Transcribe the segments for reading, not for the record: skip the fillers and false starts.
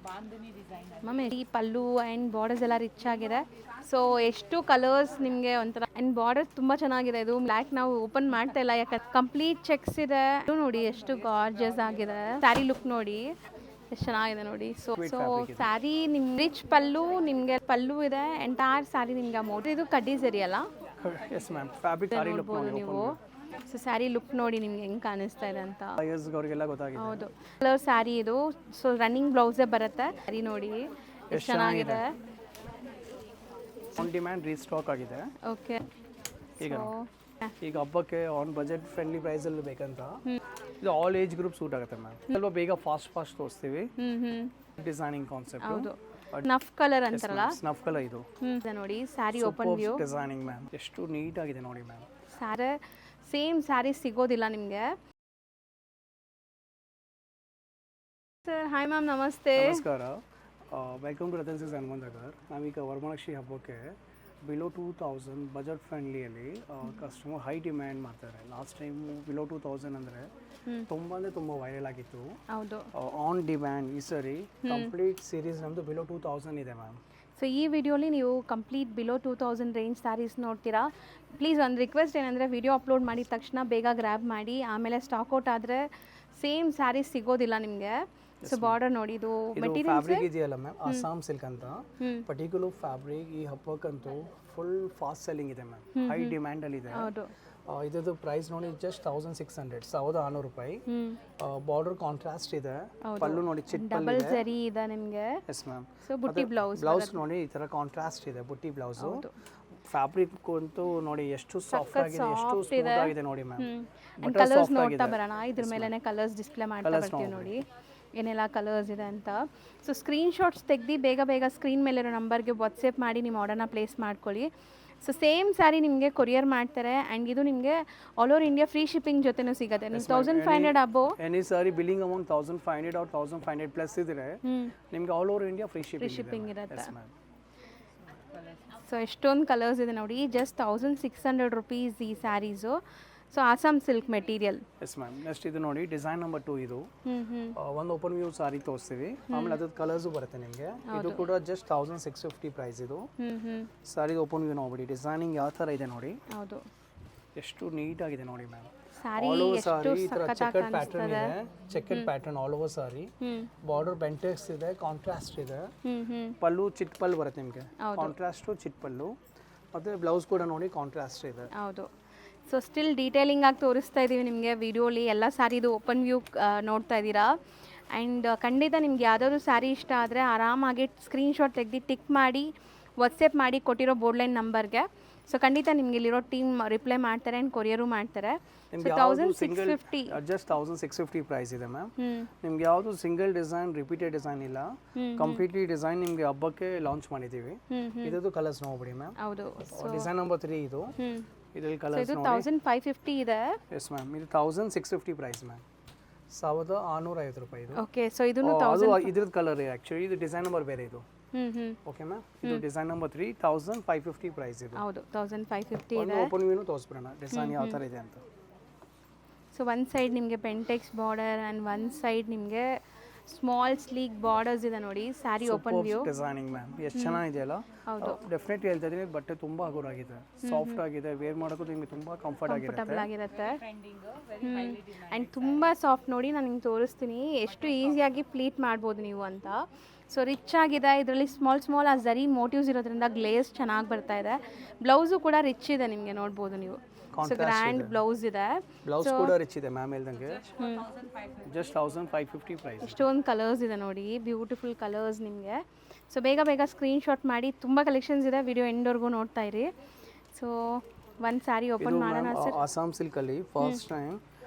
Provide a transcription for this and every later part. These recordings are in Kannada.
ಮ್ಯಾಮ್ ಈ ಪಲ್ಲು ಆ್ಯಂಡ್ ಬಾರ್ಡರ್ಸ್ ಎಲ್ಲ ರಿಚ್ ಆಗಿದೆ. ಸೊ ಎಷ್ಟು ಕಲರ್ಸ್ ನಿಮಗೆ ಒಂಥರ ಆ್ಯಂಡ್ ಬಾರ್ಡರ್ ತುಂಬ ಚೆನ್ನಾಗಿದೆ. ಇದು ಬ್ಲ್ಯಾಕ್ ನಾವು ಓಪನ್ ಮಾಡ್ತಾ ಇಲ್ಲ, ಯಾಕಂದ್ರೆ ಕಂಪ್ಲೀಟ್ ಚೆಕ್ಸ್ ಇದೆ. ಇದು ನೋಡಿ ಎಷ್ಟು ಗಾರ್ಜಸ್ ಆಗಿದೆ. ಸ್ಯಾರಿ ಲುಕ್ ನೋಡಿ ಎಷ್ಟು ಚೆನ್ನಾಗಿದೆ ನೋಡಿ. ಸೊ ಸ್ಯಾರಿ ನಿಮ್ ರಿಚ್ ಪಲ್ಲು, ನಿಮಗೆ ಪಲ್ಲು ಇದೆ, ಎಂಟೈರ್ ಸ್ಯಾರಿ ನಿಮ್ಗೆ ಅಮೌಂಟ್. ಇದು ಕಡ್ಡಿ ಸರಿ ಅಲ್ಲ? Yes ma'am, fabric sari look ನೋಡಿ ನೀವು. ಸೊ ಸ್ಯಾರಿ ಲುಕ್ ನೋಡಿ ನಿಮ್ಗೆ ಹೆಂಗೆ ಕಾಣಿಸ್ತಾ ಇದೆ ಅಂತ. ಅವರಿಗೆಲ್ಲ ಗೊತ್ತಾಗಿದೆ. ಹೌದು, ಕಲರ್ ಸ್ಯಾರಿ ಇದು. ಸೊ ರನ್ನಿಂಗ್ ಬ್ಲೌಸೇ ಬರುತ್ತೆ. ಸ್ಯಾರಿ ನೋಡಿ ಎಷ್ಟು ಚೆನ್ನಾಗಿದೆ. ಆನ್ ಡಿಮ್ಯಾಂಡ್ ರೀಸ್ಟಾಕ್ ಆಗಿದೆ. ಓಕೆ, ಈಗ ಹಬ್ಬಕ್ಕೆ ಆನ್ ಬಜೆಟ್ ಫ್ರೆಂಡ್ಲಿ ಪ್ರೈಸಲ್ಲಿ ಬೇಕಂತ ಇದು ಆಲ್ ಏಜ್ ಗ್ರೂಪ್ ಸೂಟ್ ಆಗುತ್ತೆ ಮ್ಯಾಮ್. ಸ್ವಲ್ಪ ಬೇಗ ಫಾಸ್ಟ್ ತೋರಿಸ್ತೀವಿ. Designing concept. ಹೌದು, ಸ್ನಫ್ ಕಲರ್ ಅಂತಾರಲ್ಲ, ಸ್ನಫ್ ಕಲರ್ ಇದು ನೋಡಿ. Sari open view designing ma'am, ಎಷ್ಟು ನೀಟ್ ಆಗಿದೆ ನೋಡಿ ಮ್ಯಾಮ್. ಸ್ಯಾರಿ ಸೇಮ್ ಸ್ಯಾರಿ ಸಿಗೋದಿಲ್ಲ ನಿಮಗೆ. ಸರ್ ಹಾಯ್ ಮ್ಯಾಮ್, ನಮಸ್ತೆ. ನಮಸ್ಕಾರ, welcome to Ratan silks Hanumanthanagar. ನಾವೀಗ ವರಮಹಾಲಕ್ಷ್ಮಿ ಹಬ್ಬಕ್ಕೆ ಬಿಲೋ 2000 ಬಜೆಟ್ ಫ್ರೆಂಡ್ಲಿಯಲ್ಲಿ ಕಸ್ಟಮರ್ ಹೈ ಡಿಮ್ಯಾಂಡ್ ಮಾಡ್ತಾರೆ. ಲಾಸ್ಟ್ ಟೈಮ್ ಬಿಲೋ 2000 ಅಂದರೆ ತುಂಬ ವೈರಲ್ ಆಗಿತ್ತು. ಹೌದು, ಆನ್ ಡಿಮ್ಯಾಂಡ್ ಈ ಸರಿ ಕಂಪ್ಲೀಟ್ ಸೀರೀಸ್ ನಮ್ಮದು ಬಿಲೋ 2000 ಇದೆ ಮ್ಯಾಮ್. ಸೊ ಈ ವಿಡಿಯೋಲಿ ನೀವು ಕಂಪ್ಲೀಟ್ ಬಿಲೋ 2000 ರೇಂಜ್ ಸ್ಯಾರೀಸ್ ನೋಡ್ತೀರಾ. ಪ್ಲೀಸ್ ಒಂದು ರಿಕ್ವೆಸ್ಟ್ ಏನಂದರೆ, ವಿಡಿಯೋ ಅಪ್ಲೋಡ್ ಮಾಡಿದ ತಕ್ಷಣ ಬೇಗ ಗ್ರ್ಯಾಬ್ ಮಾಡಿ, ಆಮೇಲೆ ಸ್ಟಾಕ್ ಔಟ್ ಆದರೆ ಸೇಮ್ ಸ್ಯಾರೀಸ್ ಸಿಗೋದಿಲ್ಲ ನಿಮಗೆ. ಸೊ ಬಾರ್ಡರ್ ನೋಡಿ, ಇದು ಫ್ಯಾಬ್ರಿಕ್ ಇದೆಯಲ್ಲ ಮ್ಯಾಮ್, ಅಸ್ಸಾಂ ಸಿಲ್ಕ್ ಅಂತ ಪರ್ಟಿಕ್ಯುಲರ್ ಫ್ಯಾಬ್ರಿಕ್. ಈ ಹಬ್ಬಕ್ಕಂತೂ ಫುಲ್ ಫಾಸ್ಟ್ ಸೆಲ್ಲಿಂಗ್ ಇದೆ ಮ್ಯಾಮ್, ಹೈ ಡಿಮ್ಯಾಂಡಲ್ಲಿ ಇದೆ. ಹೌದು, ಇದ್ರದ್ದು ಪ್ರೈಸ್ ನೋಡಿ ಜಸ್ಟ್ 1600, 1600 ರೂಪಾಯಿ. ಬಾರ್ಡರ್ ಕಾಂಟ್ರಾಸ್ಟ್ ಇದೆ. ಪಲ್ಲು ನೋಡಿ ಚಿಟ್ ಡಬಲ್ ಜರಿ ಇದೆ ನಿಮಗೆ. S ma'am. ಸೊ ಬುಟ್ಟಿ ಬ್ಲೌಸ್ ನೋಡಿ ಈ ತರ ಕಾಂಟ್ರಾಸ್ಟ್ ಇದೆ ಬುಟ್ಟಿ ಬ್ಲೌಸ್. ಫ್ಯಾಬ್ರಿಕ್ ಅಂತೂ ನೋಡಿ ಎಷ್ಟು ಸಾಫ್ಟ್ ಆಗಿದೆ, ಎಷ್ಟು ಸ್ಮೂತ್ ಆಗಿದೆ ನೋಡಿ ಮ್ಯಾಮ್. ಕಲರ್ಸ್ ನೋಡ್ತಾ ಬರೋಣ. ಇದ್ರ ಮೇಲೆನೆ ಕಲರ್ಸ್ ಡಿಸ್ಪ್ಲೇ ಮಾಡ್ತಾ ಬರ್ತೀವಿ ನೋಡಿ ಏನೆಲ್ಲ ಕಲರ್ಸ್ ಇದೆ ಅಂತ. ಸೊ ಸ್ಕ್ರೀನ್ ಶಾಟ್ಸ್ ತೆಗ್ದು ಬೇಗ ಸ್ಕ್ರೀನ್ ಮೇಲಿರೋ ನಂಬರ್ಗೆ ವಾಟ್ಸಪ್ ಮಾಡಿ ನಿಮ್ಮ ಆರ್ಡರ್ನ ಪ್ಲೇಸ್ ಮಾಡ್ಕೊಳ್ಳಿ. ಸೊ ಸೇಮ್ ಸ್ಯಾರಿ ನಿಮಗೆ ಕೊರಿಯರ್ ಮಾಡ್ತಾರೆ. ಆ್ಯಂಡ್ ಇದು ನಿಮಗೆ all over India free shipping ಜೊತೆನೂ ಸಿಗುತ್ತೆ. ನೀವು 1500 above any sorry billing amount 1500 or 1500 plus ಇದ್ರೆ ನಿಮಗೆ all over India free shipping ಇರುತ್ತೆ. ಸೊ ಎಷ್ಟೊಂದು ಕಲರ್ಸ್ ಇದೆ ನೋಡಿ. ಜಸ್ಟ್ 1600 ರುಪೀಸ್ ಈ saris. So Assam silk material. Yes ma'am. Next ಇದು ನೋಡಿ ಡಿಸೈನ್ ನಂಬರ್ 2 ಇದು. ಒಂದು ಓಪನ್ ವ್ಯೂ ಸಾರಿ ತೋರಿಸ್ತೀವಿ, ಆಮೇಲೆ ಅದ್ರ ಕಲರ್ಸು ಬರುತ್ತೆ ನಿಮಗೆ. ಇದು ಕೂಡ ಜಸ್ಟ್ 1650 ಪ್ರೈಸ್ ಇದು. ಸಾರಿ ಓಪನ್ ವ್ಯೂ ನೋಡ್ಬಿಡಿ, ಡಿಸೈನಿಂಗ್ ಯಾವ ಥರ ಇದೆ ನೋಡಿ. ಹೌದು, ಎಷ್ಟು ನೀಟ್ ಆಗಿದೆ ನೋಡಿ ಮ್ಯಾಮ್. ಸಾರಿ ಆಲ್ ಓವರ್ ಸಾರಿ ಈ ಥರ ಚೆಕರ್ಡ್ ಪ್ಯಾಟರ್ನ್ ಇದೆ. ಚೆಕರ್ಡ್ ಪ್ಯಾಟರ್ನ್ ಆಲ್ ಓವರ್ ಸಾರಿ. ಬಾರ್ಡರ್ ಬೆಂಟೆಕ್ಸ್ ಇದೆ, ಕಾಂಟ್ರಾಸ್ಟ್ ಇದೆ. ಪಲ್ಲು ಚಿಟ್ ಪಲ್ಲು ಬರುತ್ತೆ ನಿಮಗೆ, ಕಾಂಟ್ರಾಸ್ಟು ಚಿಟ್ ಪಲ್ಲು. ಮತ್ತು ಬ್ಲೌಸ್ ಕೂಡ ನೋಡಿ ಕಾಂಟ್ರಾಸ್ಟ್ ಇದೆ. ಹೌದು. ಸೊ ಸ್ಟಿಲ್ ಡೀಟೇಲಿಂಗ್ ಆಗಿ ತೋರಿಸ್ತಾ ಇದ್ದೀವಿ ನಿಮಗೆ ವಿಡಿಯೋಲಿ. ಎಲ್ಲ ಸ್ಯಾರಿದು ಓಪನ್ ವ್ಯೂ ನೋಡ್ತಾ ಇದ್ದೀರಾ. ಆ್ಯಂಡ್ ಖಂಡಿತ ನಿಮ್ಗೆ ಯಾವುದಾದ್ರು ಸ್ಯಾರಿ ಇಷ್ಟ ಆದರೆ ಆರಾಮಾಗಿ ಸ್ಕ್ರೀನ್ಶಾಟ್ ತೆಗೆದು ಟಿಕ್ ಮಾಡಿ ವಾಟ್ಸಪ್ ಮಾಡಿ ಕೊಟ್ಟಿರೋ ಬೋರ್ಡ್ಲೈನ್ ನಂಬರ್ಗೆ. ಸೊ ಖಂಡಿತ ನಿಮ್ಗೆ ಇಲ್ಲಿರೋ ಟೀಮ್ ರಿಪ್ಲೈ ಮಾಡ್ತಾರೆ ಆ್ಯಂಡ್ ಕೊರಿಯರು ಮಾಡ್ತಾರೆ. ನಿಮ್ಗೆ 1650 ಜಸ್ಟ್ 1650 ಪ್ರೈಸ್ ಇದೆ ಮ್ಯಾಮ್. ನಿಮ್ಗೆ ಯಾವುದು ಸಿಂಗಲ್ ಡಿಸೈನ್ ರಿಪೀಟೆಡ್ ಡಿಸೈನ್ ಇಲ್ಲ, ಕಂಪ್ಲೀಟ್ಲಿ ಡಿಸೈನ್ ನಿಮ್ಗೆ ಹಬ್ಬಕ್ಕೆ ಲಾಂಚ್ ಮಾಡಿದ್ದೀವಿ. ಇದ್ರದ್ದು ಕಲರ್ಸ್ ನೋಡ್ಬಿಡಿ ಮ್ಯಾಮ್. ಹೌದು, ಡಿಸೈನ್ ನಂಬರ್ 3 ಇದು. ಇದರಲ್ಲಿ ಕಲರ್ಸ್ ನೋಡಿ. 1550 ಇದೆ. S ma'am. ಇದು 1650 ಪ್ರೈಸ್ ಮ್ಯಾಮ್, 1650 ರೂಪಾಯಿ ಇದು. ಓಕೆ, ಸೊ ಇದನ್ನು ಇದ್ರದ್ದು ಕಲರ್ ಆ್ಯಕ್ಚುಲಿ ಇದು ಡಿಸೈನ್ ನಂಬರ್ ಬೇರೆ ಇದು. Okay ma'am. ಇದು ಡಿಸೈನ್ ನಂಬರ್ 3, 1550 ಪ್ರೈಸ್ ಇದು. ಹೌದು, 1550 ಇದೆ. ಓಪನ್ ವ್ಯೂನು ತೋರಿಸ್ಬಿಡೋಣ ಡಿಸೈನ್ ಯಾವ ಥರ ಇದೆ ಅಂತ. ಸೊ ಒನ್ ಸೈಡ್ ನಿಮಗೆ ಪೆಂಟೆಕ್ಸ್ ಬಾರ್ಡರ್ ಆ್ಯಂಡ್ ಒನ್ ಸೈಡ್ ನಿಮಗೆ ಸ್ಮಾಲ್ ಸ್ಲೀಕ್ ಬಾರ್ಡರ್ಸ್ ಇದೆ ನೋಡಿ. Sari open view designing ma'am ಎಷ್ಟು ಚೆನ್ನಾಗಿದೆಯಲ್ಲ. ಡೆಫಿನೆಟ್ಲಿ ಹೇಳ್ತಾ ಇದ್ದೀನಿ, ಬಟ್ಟೆ ತುಂಬ ಹಗುರಾಗಿದೆ, ಸಾಫ್ಟ್ ಆಗಿದೆ, ವೇರ್ ಮಾಡೋಕ್ಕೂ ನಿಮಗೆ ತುಂಬ ಕಂಫರ್ಟಬಲ್ ಆಗಿರುತ್ತೆ. ಆ್ಯಂಡ್ ತುಂಬ ಸಾಫ್ಟ್ ನೋಡಿ. ನಾನು ನಿಮ್ಗೆ ತೋರಿಸ್ತೀನಿ ಎಷ್ಟು ಈಸಿಯಾಗಿ ಪ್ಲೀಟ್ ಮಾಡ್ಬೋದು ನೀವು ಅಂತ. ಸೊ ರಿಚ್ ಆಗಿದೆ. ಇದರಲ್ಲಿ ಸ್ಮಾಲ್ ಆ ಝರಿ ಮೋಟಿವ್ಸ್ ಇರೋದ್ರಿಂದ ಗ್ಲೇಸ್ ಚೆನ್ನಾಗಿ ಬರ್ತಾ ಇದೆ. ಬ್ಲೌಸು ಕೂಡ ರಿಚ್ ಇದೆ, ನಿಮಗೆ ನೋಡ್ಬೋದು ನೀವು. ಸೊ ಗ್ರ್ಯಾಂಡ್ ಬ್ಲೌಸ್ ಇದೆ. ಬ್ಲೌಸ್ ಕೂಡ ರಿಚ್ ಇದೆ ಮ್ಯಾಮ್. ಹೇಳ್ದಂಗೆ ಜಸ್ಟ್ 1550 ಪ್ರೈಸ್. ಇಷ್ಟೊಂದು ಕಲರ್ಸ್ ಇದೆ ನೋಡಿ, ಬ್ಯೂಟಿಫುಲ್ ಕಲರ್ಸ್ ನಿಮಗೆ. ಸೊ ಬೇಗ ಸ್ಕ್ರೀನ್ಶಾಟ್ ಮಾಡಿ. ತುಂಬ ಕಲೆಕ್ಷನ್ಸ್ ಇದೆ, ವಿಡಿಯೋ ಎಂಡ್ವರೆಗೂ ನೋಡ್ತಾ ಇರಿ. ಸೊ ಒಂದು ಸ್ಯಾರಿ ಓಪನ್ ಮಾಡೋಣ ಸರ್. ಆಸಾಮ್ ಸಿಲ್ಕಲ್ಲಿ ಫಸ್ಟ್ ಟೈಮ್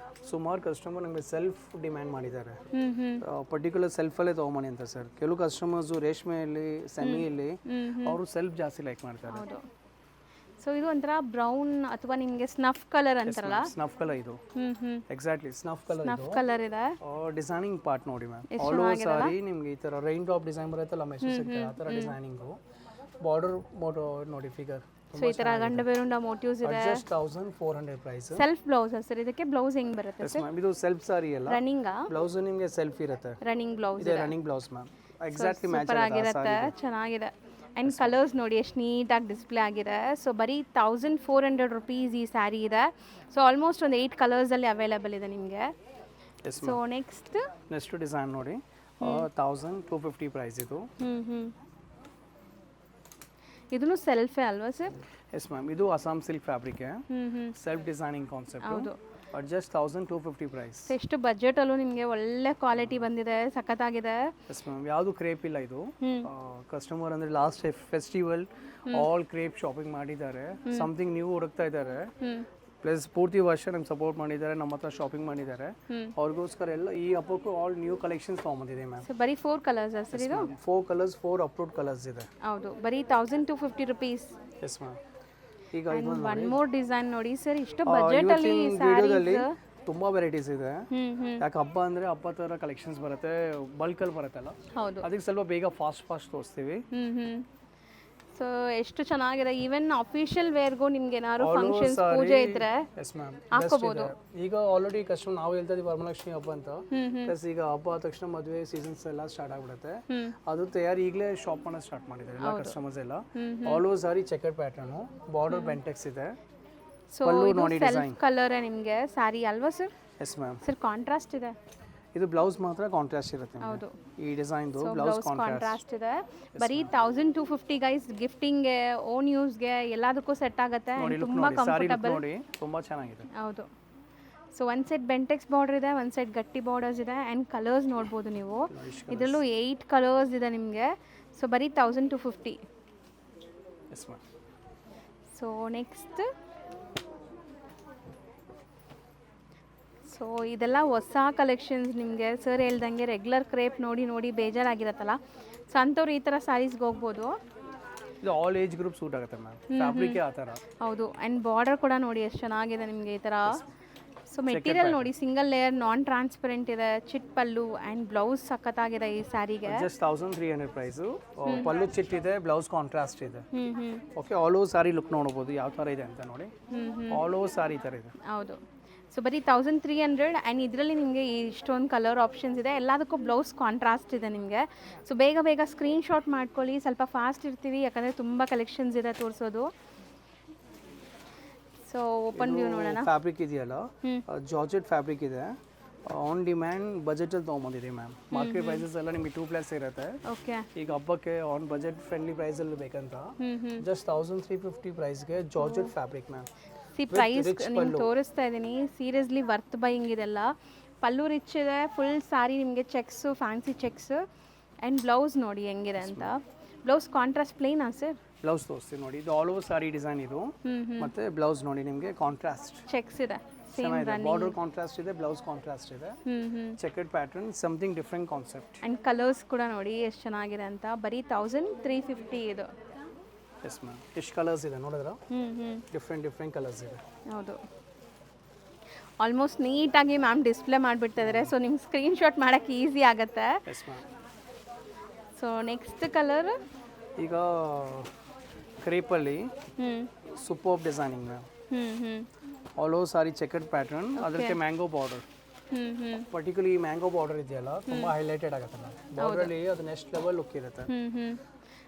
ಸುಮಾರು ಕಸ್ಟಮರ್ ನಮಗೆ ಸೆಲ್ಫ್ ಡಿಮ್ಯಾಂಡ್ ಮಾಡಿದ್ದಾರೆ. ಪರ್ಟಿಕ್ಯುಲರ್ ಸೆಲ್ಫಲ್ಲೇ ತೊಗೊಂಬನಿ ಅಂತ ಸರ್. ಕೆಲವು ಕಸ್ಟಮರ್ಸು ರೇಷ್ಮೆಯಲ್ಲಿ, ಸೆಮಿಯಲ್ಲಿ ಅವರು ಸೆಲ್ಫ್ ಜಾಸ್ತಿ ಲೈಕ್ ಮಾಡ್ತಾರೆ. ಸೊ ಇದು ಒಂಥರ ಬ್ರೌನ್ ಅಥವಾ ನಿಮಗೆ ಸ್ನಫ್ ಕಲರ್ ಅಂತಾರಲ್ಲ, ಸ್ನಫ್ ಕಲರ್ ಇದು. ಎಕ್ಸಾಕ್ಟ್ಲಿ ಸ್ನಫ್ ಕಲರ್ ಇದೆ. ಡಿಸೈನಿಂಗ್ ಪಾರ್ಟ್ ನೋಡಿ ಮ್ಯಾಮ್. ಆಲ್ ಓವರ್ ಸಾರಿ ನಿಮಗೆ ಈ ಥರ ರೈನ್ ಡ್ರಾಪ್ ಡಿಸೈನ್ ಬರುತ್ತಲ್ಲ ಮೆಸೇಜ್ ಸಿಗ್ತದೆ, ಆ ಥರ ಡಿಸೈನಿಂಗು. ಬಾರ್ಡರ್ ನೋಡಿ ಫಿಗರ್. ಸೊ ಈ ಥರ ಗಂಡ ಬೇರುಂಡ ಮೋಟಿವ್ಸ್ ಇದೆ. Just 1400 price. Self blouse sir. ಇದಕ್ಕೆ ಬ್ಲೌಸ್ ಹೆಂಗ್ ಬರುತ್ತೆ ಸರ್? ಇದು ಸೆಲ್ಫ್ ಸಾರಿ ಅಲ್ಲ, ರನ್ನಿಂಗ್ ಬ್ಲೌಸ್ ನಿಮಗೆ ಸೆಲ್ಫ್ ಇರುತ್ತೆ. ರನ್ನಿಂಗ್ ಬ್ಲೌಸ್ ಇದೆ, running blouse ma'am. Exactly match super ಆಗಿರುತ್ತೆ, ಚೆನ್ನಾಗಿದೆ. ಆ್ಯಂಡ್ ಕಲರ್ಸ್ ನೋಡಿ ಎಷ್ಟು ನೀಟಾಗಿ ಡಿಸ್ಪ್ಲೇ ಆಗಿದೆ. ಸೊ ಬರೀ 1400 ರುಪೀಸ್ ಈ ಸ್ಯಾರಿ ಇದೆ. ಸೊ ಆಲ್ಮೋಸ್ಟ್ ಒಂದು 8 ಕಲರ್ಸಲ್ಲಿ ಅವೈಲೇಬಲ್ ಇದೆ ನಿಮಗೆ. ಸೊ ನೆಕ್ಸ್ಟ್ ಡಿಸೈನ್ ನೋಡಿ 1250 ಪ್ರೈಸ್ ಇದು. ಇದನ್ನು ಸೆಲ್ಫೇ ಅಲ್ವಾ ಸರ್? ಎಸ್ ಮ್ಯಾಮ್, ಇದು Assam silk fabric self designing concept. ಹೌದು. Just 1250 price. ಎಷ್ಟು ಬಜೆಟಲ್ಲೂ ನಿಮಗೆ ಒಳ್ಳೆ ಕ್ವಾಲಿಟಿ ಬಂದಿದೆ, ಸಖತ್ತಾಗಿದೆ. ಎಸ್ ಮ್ಯಾಮ್, ಯಾವುದು ಕ್ರೇಪ್ ಇಲ್ಲ ಇದು. ಕಸ್ಟಮರ್ ಅಂದರೆ last festival all crepe shopping ಮಾಡಿದ್ದಾರೆ, ಸಮಥಿಂಗ್ ನ್ಯೂ ಹುಡುಕ್ತಾ ಇದ್ದಾರೆ. ಪ್ಲಸ್ ಪೂರ್ತಿ ವರ್ಷ ನಮ್ಗೆ ಸಪೋರ್ಟ್ ಮಾಡಿದ್ದಾರೆ, ನಮ್ಮ ಹತ್ರ ಶಾಪಿಂಗ್ ಮಾಡಿದ್ದಾರೆ. ಅವ್ರಿಗೋಸ್ಕರ ಎಲ್ಲ ಈ ಹಬ್ಬಕ್ಕೂ ಆಲ್ ನ್ಯೂ ಕಲೆಕ್ಷನ್ಸ್ ತೊಗೊಂಬಂದಿದೆ ಮ್ಯಾಮ್. ಸೊ ಬರೀ 4 ಕಲರ್ಸ್ ಸರ್ ಇದು? 4 ಕಲರ್ಸ್, 4 ಅಪ್ರೂವ್ಡ್ ಕಲರ್ಸ್ ಇದೆ. ಹೌದು, ಬರೀ 1250 ರುಪೀಸ್. S ma'am. ಈಗ ಒನ್ ಮೋರ್ ಡಿಸೈನ್ ನೋಡಿ ಸರ್, ಇಷ್ಟು ಬಜೆಟ್ ಅಲ್ಲಿ ವಿಡಿಯೋದಲ್ಲಿ ತುಂಬಾ ವೆರೈಟೀಸ್ ಇದೆ. ಯಾಕೆ ಹಬ್ಬ ಅಂದ್ರೆ ಹಬ್ಬ ತರ ಕಲೆಕ್ಷನ್ಸ್ ಬರುತ್ತೆ, ಬಲ್ಕ್ ಅಲ್ಲಿ ಬರುತ್ತಲ್ಲ. ಹೌದು, ಅದಕ್ಕೆ ಸ್ವಲ್ಪ ಬೇಗ ಫಾಸ್ಟ್ ತೋರಿಸ್ತೀವಿ. ಸೊ ಎಷ್ಟು ಚೆನ್ನಾಗಿದೆ. ಈವನ್ ಅಫಿಷಿಯಲ್ ವೇರ್ಗೂ ನಿಮ್ಗೆ ಏನಾದ್ರು ಫಂಕ್ಷನ್ಸ್ ಪೂಜೆ ಇದ್ರೆ ಹಾಕೋಬಹುದು. ಈಗ ಆಲ್ರೆಡಿ ಕಸ್ಟಮರ್ ನಾವು ಹೇಳ್ತಾ ಇದೀವಿ ವರಮಲಕ್ಷ್ಮಿ ಹಬ್ಬ ಅಂತ. ಪ್ಲಸ್ ಈಗ ಹಬ್ಬ ಆದ ತಕ್ಷಣ ಮದುವೆ ಸೀಸನ್ಸ್ ಎಲ್ಲ ಸ್ಟಾರ್ಟ್ ಆಗ್ಬಿಡುತ್ತೆ. ಅದು ತಯಾರಿ ಈಗಲೇ ಶಾಪ್ ಮಾಡೋದು ಸ್ಟಾರ್ಟ್ ಮಾಡಿದ್ದಾರೆ ಎಲ್ಲ ಕಸ್ಟಮರ್ಸ್ ಎಲ್ಲ. ಆಲ್ ಓವರ್ ಸಾರಿ ಚೆಕರ್ ಪ್ಯಾಟರ್ನ್, ಬಾರ್ಡರ್ ಬೆಂಟೆಕ್ಸ್ ಇದೆ. ಸೊ ಸೆಲ್ಫ್ ಕಲರ್ ನಿಮಗೆ ಸ್ಯಾರಿ ಅಲ್ವಾ sir? Yes ma'am. Sir contrast ಇದೆ. ಇದು ಬ್ಲೌಸ್ ಮಾತ್ರ ಕಾಂಟ್ರಾಸ್ಟ್ ಇರುತ್ತೆ. ಹೌದು, ಈ ಡಿಸೈನ್ ಬ್ಲೌಸ್ ಕಾಂಟ್ರಾಸ್ಟ್ ಇದೆ. ಬರೀ 1250 ಗೈಸ್, ಗಿಫ್ಟಿಂಗ್ಗೆ, ಓನ್ ಯೂಸ್ಗೆ ಎಲ್ಲದಕ್ಕೂ ಸೆಟ್ ಆಗುತ್ತೆ. ತುಂಬಾ ಕಂಫರ್ಟಬಲ್ ನೋಡಿ, ತುಂಬಾ ಚೆನ್ನಾಗಿದೆ. ಹೌದು. ಸೊ ಒಂದು ಸೈಡ್ ಬೆಂಟೆಕ್ಸ್ ಬಾರ್ಡರ್ ಇದೆ, ಒಂದು ಸೈಡ್ ಗಟ್ಟಿ ಬಾರ್ಡರ್ಸ್ ಇದೆ. ಆ್ಯಂಡ್ ಕಲರ್ಸ್ ನೋಡ್ಬೋದು ನೀವು, ಇದರಲ್ಲೂ 8 ಕಲರ್ಸ್ ಇದೆ ನಿಮಗೆ. ಸೊ ಬರೀ 1250. ಸೊ ನೆಕ್ಸ್ಟ್, ಸೊ ಇದೆಲ್ಲ ಹೊಸ ಕಲೆಕ್ಷನ್ಸ್ ನಿಮಗೆ. ಸರ್ ಹೇಳ್ದಂಗೆ ರೆಗ್ಯುಲರ್ ಕ್ರೇಪ್ ನೋಡಿ ಬೇಜಾರಾಗಿರತ್ತಲ್ಲ, ಸೊ ಅಂಥವ್ರು ಈ ಥರ ಸ್ಯಾರೀಸ್ಗೆ ಹೋಗ್ಬೋದು. ಇದು ಆಲ್ ಏಜ್ ಗ್ರೂಪ್ ಸೂಟ್ ಆಗುತ್ತೆ ಮ್ಯಾಮ್, ಫ್ಯಾಬ್ರಿಕ್ ಆ ಥರ. ಹೌದು, ಆ್ಯಂಡ್ ಬಾರ್ಡರ್ ಕೂಡ ನೋಡಿ ಎಷ್ಟು ಚೆನ್ನಾಗಿದೆ ನಿಮಗೆ ಈ ಥರ. ಸೊ ಮೆಟೀರಿಯಲ್ ನೋಡಿ, ಸಿಂಗಲ್ ಲೇಯರ್, ನಾನ್ ಟ್ರಾನ್ಸ್ಪರೆಂಟ್ ಇದೆ, ಚಿಟ್ ಪಲ್ಲು ಆ್ಯಂಡ್ ಬ್ಲೌಸ್ ಸಖತ್ತಾಗಿದೆ ಈ ಸ್ಯಾರಿಗೆ. Just 1300 price. ಪಲ್ಲು ಚಿಟ್ ಇದೆ, ಬ್ಲೌಸ್ ಕಾಂಟ್ರಾಸ್ಟ್ ಇದೆ. Okay, all over sari look ನೋಡ್ಬೋದು ಯಾವ ಥರ ಇದೆ ಅಂತ ನೋಡಿ. ಆಲ್ ಓವರ್ ಸಾರಿ ಥರ ಇದೆ. ಹೌದು. ಸೊ ಬರೀ 1300. ಆ್ಯಂಡ್ ಇದರಲ್ಲಿ ನಿಮಗೆ ಇಷ್ಟೊಂದು ಕಲರ್ ಆಪ್ಷನ್ಸ್ ಇದೆ, ಎಲ್ಲದಕ್ಕೂ ಬ್ಲೌಸ್ ಕಾಂಟ್ರಾಸ್ಟ್ ಇದೆ ನಿಮಗೆ. ಸೊ ಬೇಗ ಸ್ಕ್ರೀನ್ಶಾಟ್ ಮಾಡ್ಕೊಳ್ಳಿ, ಸ್ವಲ್ಪ ಫಾಸ್ಟ್ ಇರ್ತೀವಿ ಯಾಕಂದರೆ ತುಂಬ ಕಲೆಕ್ಷನ್ಸ್ ಇದೆ ತೋರಿಸೋದು. ಸೊ ಓಪನ್ ವ್ಯೂ ನೋಡೋಣ. ಫ್ಯಾಬ್ರಿಕ್ ಇದೆಯಲ್ಲ, ಜಾರ್ಜೆಟ್ ಫ್ಯಾಬ್ರಿಕ್ ಇದೆ. ಆನ್ ಡಿಮ್ಯಾಂಡ್ ಬಜೆಟಲ್ಲಿ ತೊಗೊಂಬಂದಿದೆ ಮ್ಯಾಮ್. ಮಾರ್ಕೆಟ್ ಪ್ರೈಸಸ್ ಎಲ್ಲ ನಿಮಗೆ 2+ ಇರುತ್ತೆ. ಓಕೆ, ಈಗ ಹಬ್ಬಕ್ಕೆ ಆನ್ ಬಜೆಟ್ ಫ್ರೆಂಡ್ಲಿ ಪ್ರೈಸಲ್ಲಿ ಬೇಕಂತ ಜಸ್ಟ್ 1350 ಪ್ರೈಸ್ಗೆ ಜಾರ್ಜೆಟ್ ಫ್ಯಾಬ್ರಿಕ್ ಮ್ಯಾಮ್. ಪ್ರೈಸ್ ನಿಮ್ಗೆ ತೋರಿಸ್ತಾ ಇದ್ದೀನಿ, ಸೀರಿಯಸ್ಲಿ ವರ್ತ್ ಬೈಯಿಂಗ್ ಇದೆಲ್ಲ. ಪಲ್ಲು ರಿಚ್ ಇದೆ, ಫುಲ್ ಸಾರಿ ನಿಮಗೆ checks, fancy checks. And blouse ನೋಡಿ ಹೆಂಗಿದೆ ಅಂತ. ಬ್ಲೌಸ್ ಕಾಂಟ್ರಾಸ್ಟ್ ಪ್ಲೇನಾ ಸರ್? ಬ್ಲೌಸ್ ತೋರಿಸ್ತೀನಿ ನೋಡಿ, ಇದು ಆಲ್ ಓವರ್ ಸಾರಿ ಡಿಸೈನ್ ಇದು. ಮತ್ತೆ ಬ್ಲೌಸ್ ನೋಡಿ ನಿಮಗೆ ಕಾಂಟ್ರಾಸ್ಟ್ ಚೆಕ್ಸ್ ಇದೆ, ಬಾರ್ಡರ್ ಕಾಂಟ್ರಾಸ್ಟ್ ಇದೆ, ಬ್ಲೌಸ್ ಕಾಂಟ್ರಾಸ್ಟ್ ಇದೆ. Chequered pattern, something different concept. And colours ಕೂಡ ನೋಡಿ ಎಷ್ಟು ಚೆನ್ನಾಗಿದೆ ಅಂತ. ಬರೀ 1350 ಇದು. ಎಸ್ ಮ್ಯಾಮ್, ಎಷ್ಟು ಕಲರ್ಸ್ ಇದೆ ನೋಡಿದ್ರ? ಡಿಫ್ರೆಂಟ್ ಕಲರ್ಸ್ ಇದೆ. ಹೌದು, ಆಲ್ಮೋಸ್ಟ್ ನೀಟಾಗಿ ಮ್ಯಾಮ್ ಡಿಸ್ಪ್ಲೇ ಮಾಡಿಬಿಡ್ತಾ ಇದ್ದಾರೆ, ಸೊ ನಿಮ್ಗೆ ಸ್ಕ್ರೀನ್ಶಾಟ್ ಮಾಡೋಕ್ಕೆ ಈಸಿ ಆಗುತ್ತೆ. Yes ma'am. So next colour, ಈಗ ಕ್ರೇಪಲ್ಲಿ super designing ma'am. All over sari checkered pattern, ಅದಕ್ಕೆ ಮ್ಯಾಂಗೋ ಬಾರ್ಡರ್. ಪರ್ಟಿಕ್ಯುಲರ್ಲಿ ಈ ಮ್ಯಾಂಗೋ ಬಾರ್ಡರ್ ಇದೆಯಲ್ಲ ತುಂಬ ಹೈಲೈಟೆಡ್ ಆಗುತ್ತೆ ಮ್ಯಾಮ್. ಬಾರ್ಡರಲ್ಲಿ ಅದು ನೆಕ್ಸ್ಟ್ ಲೆವೆಲ್ ಲುಕ್ ಇರುತ್ತೆ.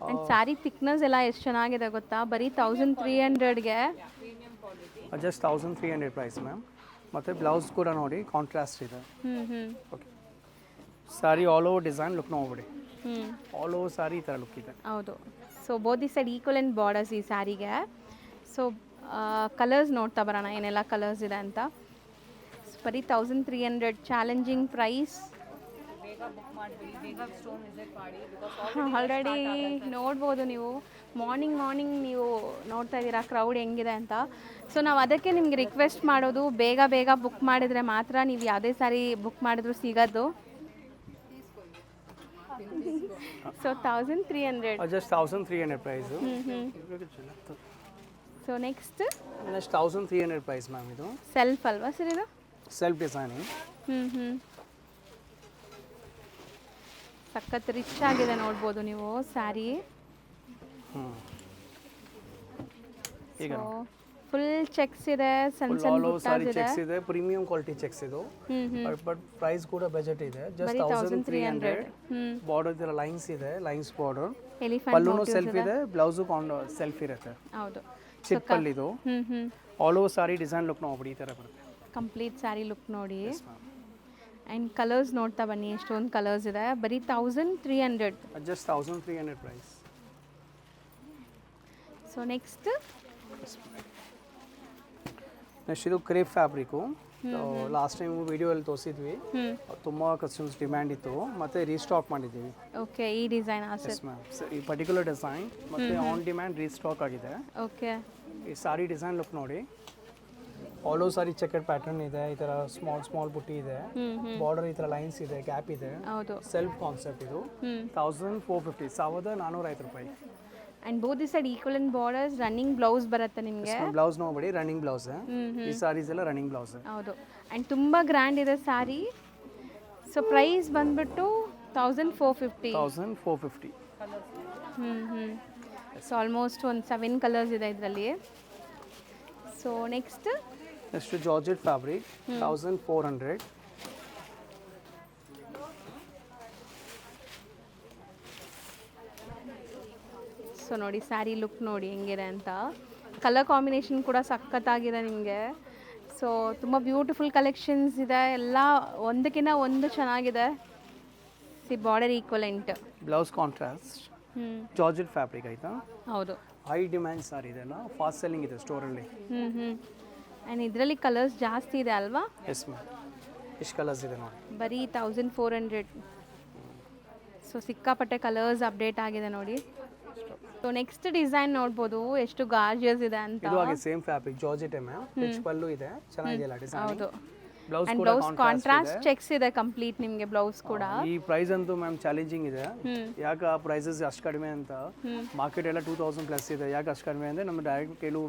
ಆ್ಯಂಡ್ ಸ್ಯಾರಿ ಥಿಕ್ನೆಸ್ ಎಲ್ಲ ಎಷ್ಟು ಚೆನ್ನಾಗಿದೆ ಗೊತ್ತಾ? ಬರೀ 1300ಗೆ. Just 1300 price ma'am. ಮತ್ತು ಬ್ಲೌಸ್ ಕೂಡ ನೋಡಿ ಕಾಂಟ್ರಾಸ್ಟ್ ಇದೆ. Okay, sari all over design look ನೋಡ್ಬಿಡಿ. ಆಲ್ ಓವರ್ ಸಾರಿ ಈ ಥರ ಲುಕ್ ಇದೆ. ಹೌದು. So ಬೋದಿ side equal and borders ಈ ಸ್ಯಾರಿಗೆ. ಸೊ ಕಲರ್ಸ್ ನೋಡ್ತಾ ಬರೋಣ ಏನೆಲ್ಲ ಕಲರ್ಸ್ ಇದೆ ಅಂತ. ಬರೀ 1300 ಚಾಲೆಂಜಿಂಗ್ ಪ್ರೈಸ್. ಆಲ್ರೆಡಿ ನೋಡ್ಬೋದು ನೀವು, ಮಾರ್ನಿಂಗ್ ನೀವು ನೋಡ್ತಾ ಇದ್ದೀರಾ ಕ್ರೌಡ್ ಹೆಂಗಿದೆ ಅಂತ. ಸೊ ನಾವು ಅದಕ್ಕೆ ನಿಮಗೆ ರಿಕ್ವೆಸ್ಟ್ ಮಾಡೋದು, ಬೇಗ ಬುಕ್ ಮಾಡಿದರೆ ಮಾತ್ರ ನೀವು ಯಾವುದೇ ಸಾರಿ ಬುಕ್ ಮಾಡಿದ್ರು ಸಿಗೋದು. So 1300. Just 1300 price. So next 1300 price ma'am. ಇದು ಸೆಲ್ಫ್ ಅಲ್ವಾ ಸರ್? ಇದು ಸೆಲ್ಫ್ ಡಿಸೈನಿಂಗ್. ಸಖತ್ ರಿಚ್ ಆಗಿದೆ ನೋಡ್ಬೋದು ನೀವು ಸ್ಯಾರಿ. ಫುಲ್ ಚೆಕ್ಸ್ ಇದೆ, ಸಣ್ಣ ಸಣ್ಣ ಆಲ್ ಓವರ್ ಸಾರಿ ಬುಟ್ಟಾಸ್ ಇದೆ. ಚೆಕ್ಸ್ ಇದೆ, ಪ್ರೀಮಿಯಂ ಕ್ವಾಲಿಟಿ ಚೆಕ್ಸ್ ಇದು. ಬಟ್ ಪ್ರೈಸ್ ಕೂಡ ಬಜೆಟ್ ಇದೆ, ಜಸ್ಟ್ 1300. ಬಾರ್ಡರ್ ಇದರ ಲೈನ್ಸ್ ಇದೆ, ಲೈನ್ಸ್ ಬಾರ್ಡರ್. ಎಲಿಫೆಂಟ್ ಪಲ್ಲುನು ಸೆಲ್ಫ್ ಇದೆ, ಬ್ಲೌಸು ಸೆಲ್ಫ್ ಇರುತ್ತೆ. ಹೌದು. ಚಿಕ್ ಪಲ್ಲು ಇದು. All over sari design look ನೋಡ್ಬಿಡಿ, ಈ ಥರ ಬರುತ್ತೆ. ಕಂಪ್ಲೀಟ್ ಸ್ಯಾರಿ ಲುಕ್ ನೋಡಿ. ಆ್ಯಂಡ್ ಕಲರ್ಸ್ ನೋಡ್ತಾ ಬನ್ನಿ, ಎಷ್ಟೊಂದು ಕಲರ್ಸ್ ಇದೆ. ಬರೀ 1300. Just 1300 price. ಸೊ ನೆಕ್ಸ್ಟ್ ಇದು ಕ್ರೇಪ್ ಫ್ಯಾಬ್ರಿಕ್ಕು. ಲಾಸ್ಟ್ ಟೈಮ್ ವಿಡಿಯೋಲ್ಲಿ ತೋರಿಸಿದ್ವಿ, ತುಂಬ ಕಸ್ಟಮರ್ಸ್ ಡಿಮ್ಯಾಂಡ್ ಇತ್ತು, ಮತ್ತೆ ರೀಸ್ಟಾಕ್ ಮಾಡಿದ್ದೀವಿ. ಓಕೆ, ಈ ಡಿಸೈನ್ ಎಸ್ ಮ್ಯಾಮ್, ಈ ಪರ್ಟಿಕ್ಯುಲರ್ ಡಿಸೈನ್ ಮತ್ತೆ ಆನ್ ಡಿಮ್ಯಾಂಡ್ ರೀಸ್ಟಾಕ್ ಆಗಿದೆ. ಓಕೆ, ಈ ಸಾರಿ ಡಿಸೈನ್ ಲುಕ್ ನೋಡಿ. ಆಲ್ ಓವರ್ ಸಾರಿ ಚೆಕರ್ ಪ್ಯಾಟರ್ನ್ ಇದೆ, ಈ ಥರ ಸ್ಮಾಲ್ ಬುಟ್ಟಿ ಇದೆ, ಬಾರ್ಡರ್ ಈ ಥರ ಲೈನ್ಸ್ ಇದೆ, ಗ್ಯಾಪ್ ಇದೆ. ಹೌದು. ಸೆಲ್ಫ್ ಕಾನ್ಸೆಪ್ಟ್ ಇದು. 1450, 1450 ರೂಪಾಯಿ. And both the side equal borders, running blouse ಬರುತ್ತೆ ನಿಮಗೆ. ಬ್ಲೌಸ್ ನೋಡ್ಬೇಡಿ, ರನ್ನಿಂಗ್ ಬ್ಲೌಸ್. ಈ ಸಾರೀಸ್ ಎಲ್ಲ ರನ್ನಿಂಗ್ ಬ್ಲೌಸ್. ಹೌದು. ಆ್ಯಂಡ್ ತುಂಬ ಗ್ರ್ಯಾಂಡ್ ಇದೆ ಸ್ಯಾರಿ. ಸೊ ಪ್ರೈಸ್ ಬಂದ್ಬಿಟ್ಟು 1450. 1450. ಸೊ ಆಲ್ಮೋಸ್ಟ್ ಒಂದು 7 ಕಲರ್ಸ್ ಇದೆ ಇದರಲ್ಲಿ. So next georgette fabric 1400. So ನೋಡಿ ಸ್ಯಾರಿ ಲುಕ್ ನೋಡಿ ಹೆಂಗಿದೆ ಅಂತ. ಕಲರ್ ಕಾಂಬಿನೇಷನ್ ಕೂಡ ಸಖತ್ತಾಗಿದೆ ನಿಮಗೆ. ಸೊ ತುಂಬ ಬ್ಯೂಟಿಫುಲ್ ಕಲೆಕ್ಷನ್ಸ್ ಇದೆ, ಎಲ್ಲ ಒಂದಕ್ಕಿಂತ ಒಂದು ಚೆನ್ನಾಗಿದೆ. C border equivalent, blouse contrast, georgette fabric ಆಯ್ತಾ. ಹೌದು. ಹೈ ಡಿಮ್ಯಾಂಡ್ ಸಾರಿ ಇದೆಲ್ಲ, ಫಾಸ್ಟ್ ಸೆಲ್ಲಿಂಗ್ ಇದೆ ಸ್ಟೋರಲ್ಲಿ. ಆ್ಯಂಡ್ ಇದರಲ್ಲಿ ಕಲರ್ಸ್ ಜಾಸ್ತಿ ಇದೆ ಅಲ್ವಾ? ಎಸ್ ಮ್ಯಾಮ್, ಎಷ್ಟು ಕಲರ್ಸ್ ಇದೆ ನೋಡಿ. ಬರೀ 1400. ಸೊ ಸಿಕ್ಕಾಪಟ್ಟೆ ಕಲರ್ಸ್ ಅಪ್ಡೇಟ್ ಆಗಿದೆ ನೋಡಿ. ಸೊ ನೆಕ್ಸ್ಟ್ ಡಿಸೈನ್ ನೋಡ್ಬೋದು ಎಷ್ಟು ಗಾರ್ಜಿಯಸ್ ಇದೆ ಅಂತ. ಇದು ಹಾಗೆ same fabric georgette ma'am, rich pallu ಇದೆ, ಚೆನ್ನಾಗಿದೆಯಲ್ಲ ಡಿಸೈನ್. ಹೌದು. ಬ್ಲೌಸ್ ಅಂಡ್ ಕೂಡ ಬ್ಲೌಸ್ ಕಾಂಟ್ರಾಸ್ಟ್ ಚೆಕ್ಸ್ ಇದೆ ಕಂಪ್ಲೀಟ್ ನಿಮಗೆ ಬ್ಲೌಸ್ ಕೂಡ. ಈ ಪ್ರೈಸ್ ಅಂತೂ ಮ್ಯಾಮ್ ಚಾಲೆಂಜಿಂಗ್ ಇದೆ. ಯಾಕೆ ಆ ಪ್ರೈಸಸ್ ಅಷ್ಟು ಕಡಿಮೆ ಅಂತ? ಮಾರ್ಕೆಟ್ ಎಲ್ಲ 2000 ಪ್ಲಸ್ ಇದೆ. ಯಾಕೆ ಅಷ್ಟು ಕಡಿಮೆ ಅಂದರೆ ನಮ್ಮ ಡೈರೆಕ್ಟ್ ಕೆಲವು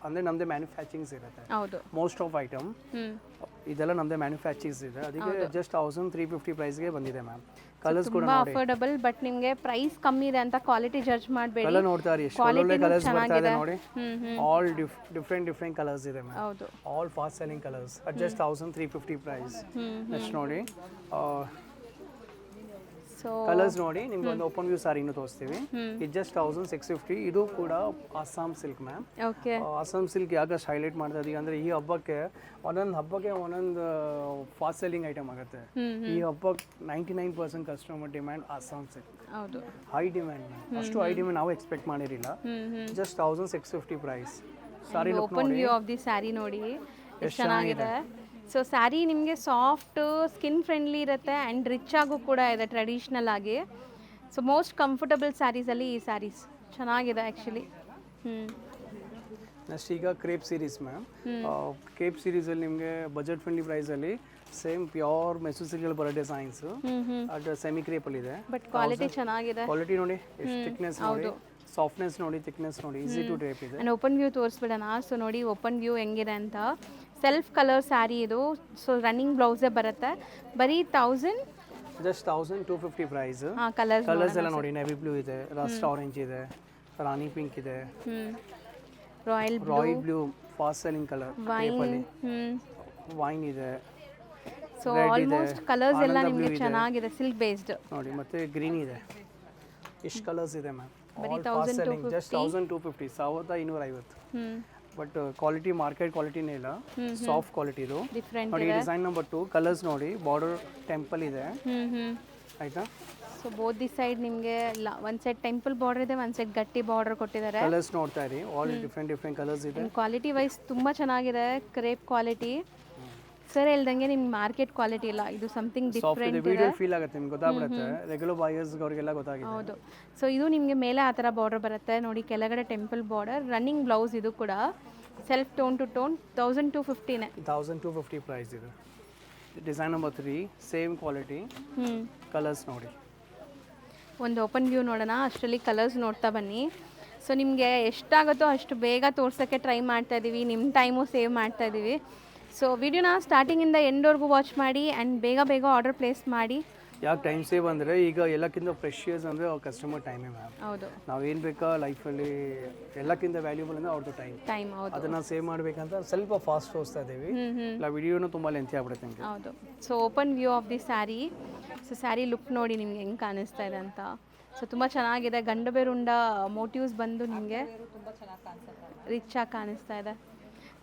ಅಂದರೆ ನಮ್ಮದೇ ಮ್ಯಾನುಫ್ಯಾಕ್ಚರಿಂಗ್ಸ್ ಇರುತ್ತೆ. ಹೌದು. ಮೋಸ್ಟ್ ಆಫ್ ಐಟಮ್ ಇದೆಲ್ಲ ನಮ್ಮದೇ ಮ್ಯಾನುಫ್ಯಾಕ್ಚರಿಂಗ್ಸ್ ಇದೆ, ಅದಕ್ಕೆ ಜಸ್ಟ್ 1350 ಪ್ರೈಸ್ಗೆ ಬಂದಿದೆ ಮ್ಯಾಮ್. ಕಲರ್ಸ್ ಕೂಡ ತುಂಬಾ ಅಫೋರ್ಡಬಲ್. ಬಟ್ ನಿಮಗೆ ಪ್ರೈಸ್ ಕಮ್ಮಿ ಇದೆ ಅಂತ ಕ್ವಾಲಿಟಿ ಜಡ್ಜ್ ಮಾಡಬೇಡಿ. ಕಲರ್ ನೋಡ್ತಾ ಇರಿ, ಎಷ್ಟು ಒಳ್ಳೆ ಕಲರ್ಸ್ ಬರ್ತಾ ಇದೆ ನೋಡಿ. ಆಲ್ ಡಿಫ್ರೆಂಟ್ ಕಲರ್ಸ್ ಇದೆ ಮ್ಯಾಮ್. ಹೌದು. All fast selling colours at just 1350 price. Next ನೋಡಿ ಸೊ ಕಲರ್ಸ್ ನೋಡಿ, ನಿಮ್ಗೆ ಒಂದು ಓಪನ್ ವ್ಯೂ ಸಾರಿನೂ ತೋರಿಸ್ತೀವಿ. ಇದು ಜಸ್ಟ್ 1650. ಇದು ಕೂಡ Assam silk ma'am. Okay. Assam silk ಯಾಕೆ ಹೈಲೈಟ್ ಮಾಡ್ತಾ ಇದೀವಿ ಅಂದರೆ ಈ ಹಬ್ಬಕ್ಕೆ ಒಂದೊಂದು ಫಾಸ್ಟ್ ಸೆಲ್ಲಿಂಗ್ ಐಟಮ್ ಆಗುತ್ತೆ. ಈ ಹಬ್ಬಕ್ಕೆ 99% ಕಸ್ಟಮರ್ ಡಿಮ್ಯಾಂಡ್ ಅಸ್ಸಾಂ ಸಿಲ್ಕ್. ಹೌದು. ಹೈ ಡಿಮ್ಯಾಂಡ್ ಮ್ಯಾಮ್, ಅಷ್ಟು ಹೈ ಡಿಮ್ಯಾಂಡ್ ನಾವು ಎಕ್ಸ್ಪೆಕ್ಟ್ ಮಾಡಿರಲಿಲ್ಲ. Just 1650 price. Sari look open view of the sari ನೋಡಿ ಎಷ್ಟು ಚೆನ್ನಾಗಿದೆ. ಸೊ ಸ್ಯಾರಿ ನಿಮಗೆ ಸಾಫ್ಟ್, ಸ್ಕಿನ್ ಫ್ರೆಂಡ್ಲಿ ಇರುತ್ತೆ ಆ್ಯಂಡ್ ರಿಚ್ ಆಗು ಕೂಡ ಇದೆ ಟ್ರೆಡಿಷ್ನಲ್ ಆಗಿ. ಸೊ ಮೋಸ್ಟ್ ಕಂಫರ್ಟಬಲ್ ಸ್ಯಾರೀಸಲ್ಲಿ ಈ ಸ್ಯಾರೀಸ್ ಚೆನ್ನಾಗಿದೆ ಆ್ಯಕ್ಚುಲಿ. ನೆಕ್ಸ್ಟ್ ಈಗ ಕ್ರೇಪ್ ಸೀರೀಸ್ ಮ್ಯಾಮ್. ಕ್ರೇಪ್ ಸೀರೀಸಲ್ಲಿ ನಿಮಗೆ ಬಜೆಟ್ ಫ್ರೆಂಡ್ಲಿ ಪ್ರೈಸಲ್ಲಿ ಸೇಮ್ ಪ್ಯೂರ್ ಮೆಸೂರ್ ಸಿಲ್ಕಲ್ಲಿ ಬರೋ ಡಿಸೈನ್ಸ್ ಅದು ಸೆಮಿ ಕ್ರೇಪಲ್ಲಿ ಇದೆ. ಬಟ್ ಕ್ವಾಲಿಟಿ ಚೆನ್ನಾಗಿದೆ. ಕ್ವಾಲಿಟಿ ನೋಡಿ, ಎಷ್ಟು ಥಿಕ್ನೆಸ್ ನೋಡಿ, ಸಾಫ್ಟ್ನೆಸ್ ನೋಡಿ, ಥಿಕ್ನೆಸ್ ನೋಡಿ, ಈಸಿ ಟು ಡ್ರೇಪ್ ಇದೆ. ಆ್ಯಂಡ್ ಓಪನ್ ವ್ಯೂ ತೋರಿಸ್ಬಿಡೋಣ. ಸೊ ನೋಡಿ ಓಪನ್ ವ್ಯೂ ಹೆಂಗಿದೆ ಅಂತ. ಸೆಲ್ಫ್ ಕಲರ್ ಸ್ಯಾರಿ ಇದು. ಸೊ ರನ್ನಿಂಗ್ ಬ್ಲೌಸೇ ಬರುತ್ತೆ. ಬರೀ ಜಸ್ಟ್ 1250 ಪ್ರೈಸ್. ಕಲರ್ಸ್ ಎಲ್ಲ ನೋಡಿ, ನೆವಿ ಬ್ಲೂ ಇದೆ, ರಸ್ಟ್ ಆರೆಂಜ್ ಇದೆ, ರಾಣಿ ಪಿಂಕ್ ಇದೆ, royal blue fast selling colour, wine ಇದೆ. ಸೊ ಆಲ್ಮೋಸ್ಟ್ ಕಲರ್ಸ್ ಎಲ್ಲ ನಿಮಗೆ ಚೆನ್ನಾಗಿದೆ, ಸಿಲ್ಕ್ ಬೇಸ್ಡ್ ನೋಡಿ. ಮತ್ತೆ ಗ್ರೀನ್ ಇದೆ. ಇಷ್ಟು ಕಲರ್ಸ್ ಇದೆ ಮ್ಯಾಮ್. ಬರೀ ಜಸ್ಟ್ 1250, 1250. ಬಟ್ ಕ್ವಾಲಿಟಿ ಮಾರ್ಕೆಟ್ ಕ್ವಾಲಿಟಿನೇ ಇಲ್ಲ, ಸಾಫ್ಟ್ ಕ್ವಾಲಿಟಿ ಇದು ನೋಡಿ. ಡಿಸೈನ್ ನಂಬರ್ 2 ಕಲರ್ಸ್ ನೋಡಿ. ಬಾರ್ಡರ್ ಟೆಂಪಲ್ ಇದೆ ಆಯ್ತಾ. ಸೊ ಬೋತ್ ದಿ ಸೈಡ್ ನಿಮಗೆ ಒಂದು ಸೈಡ್ ಟೆಂಪಲ್ ಬಾರ್ಡರ್ ಇದೆ, ಒಂದು ಸೈಡ್ ಗಟ್ಟಿ ಬಾರ್ಡರ್ ಕೊಟ್ಟಿದ್ದಾರೆ. ಕಲರ್ಸ್ ನೋಡ್ತಾ ಇರಿ, ಆಲ್ ಡಿಫ್ರೆಂಟ್ ಕಲರ್ಸ್ ಇದೆ. ಕ್ವಾಲಿಟಿ ವೈಸ್ ತುಂಬ ಚೆನ್ನಾಗಿದೆ. ಕ್ರೇಪ್ ಕ್ವಾಲಿಟಿ ಸರ್ ಹೇಳ್ದಂಗೆ ನಿಮ್ಗೆ ಮಾರ್ಕೆಟ್ ಕ್ವಾಲಿಟಿ ಇಲ್ಲ, ಇದು ಸಮಥಿಂಗ್ ಡಿಫ್ರೆಂಟ್ ಇದೆ. ವಿಡಿಯೋ ಫೀಲ್ ಆಗುತ್ತೆ ನಿಮ್ಗೆ, ಗೊತ್ತಾಗ್ಬಿಡುತ್ತೆ. ರೆಗ್ಯುಲರ್ ಬಾಯರ್ಸ್ ಅವರಿಗೆಲ್ಲ ಗೊತ್ತಾಗಿದೆ. ಹೌದು. ಸೊ ಇದು ನಿಮಗೆ ಮೇಲೆ ಆ ಥರ ಬಾರ್ಡರ್ ಬರುತ್ತೆ ನೋಡಿ, ಕೆಳಗಡೆ ಟೆಂಪಲ್ ಬಾರ್ಡರ್, ರನ್ನಿಂಗ್ ಬ್ಲೌಸ್. ಇದು ಕೂಡ ಸೆಲ್ಫ್ ಟೋನ್ ಟು ಟೋನ್ 1250ನೇ. 1250 ಪ್ರೈಸ್ ಇದೆ. Design number 3 same quality. Colours ನೋಡಿ. ಒಂದು ಓಪನ್ ವ್ಯೂ ನೋಡೋಣ, ಅಷ್ಟರಲ್ಲಿ ಕಲರ್ಸ್ ನೋಡ್ತಾ ಬನ್ನಿ. ಸೊ ನಿಮಗೆ ಎಷ್ಟಾಗುತ್ತೋ ಅಷ್ಟು ಬೇಗ ತೋರ್ಸೋಕ್ಕೆ ಟ್ರೈ ಮಾಡ್ತಾ ಇದ್ದೀವಿ, ನಿಮ್ಮ ಟೈಮು ಸೇವ್ ಮಾಡ್ತಾ ಇದ್ದೀವಿ. ಸೊ ವಿಡಿಯೋನ ಸ್ಟಾರ್ಟಿಂಗಿಂದ ಎಂಡ್ವರೆಗೂ ವಾಚ್ ಮಾಡಿ ಆ್ಯಂಡ್ ಬೇಗ ಆರ್ಡರ್ ಪ್ಲೇಸ್ ಮಾಡಿ. ಯಾಕೆ ಟೈಮ್ ಸೇವ್ ಅಂದರೆ ಈಗ ಎಲ್ಲಕ್ಕಿಂತ ಪ್ರೆಷಿಯಸ್ ಅಂದರೆ ಅವ್ರ ಕಸ್ಟಮರ್ ಟೈಮೇ ಮ್ಯಾಮ್. ಹೌದು, ನಾವೇನು ಬೇಕಾ ಲೈಫಲ್ಲಿ ಎಲ್ಲಕ್ಕಿಂತ ವ್ಯಾಲ್ಯೂಬಲ್ ಅಂದರೆ ಅವ್ರದ್ದು ಟೈಮ್. ಹೌದು, ಅದನ್ನು ಸೇವ್ ಮಾಡಬೇಕಂತ ಸ್ವಲ್ಪ ಫಾಸ್ಟ್ ತೋರಿಸ್ತಾ ಇದ್ದೀವಿ. ಇಲ್ಲ ವಿಡಿಯೋನು ತುಂಬ ಲೆಂತಿ ಆಗ್ಬಿಡುತ್ತೆ ನಿಮಗೆ. ಹೌದು. So open view of the sari. So sari look ನೋಡಿ ನಿಮ್ಗೆ ಹೆಂಗೆ ಕಾಣಿಸ್ತಾ ಇದೆ ಅಂತ. ಸೊ ತುಂಬ ಚೆನ್ನಾಗಿದೆ. ಗಂಡಬೇರುಂಡ ಮೋಟಿವ್ಸ್ ಬಂದು ನಿಮಗೆ ರಿಚ್ ಆಗಿ ಕಾಣಿಸ್ತಾ ಇದೆ.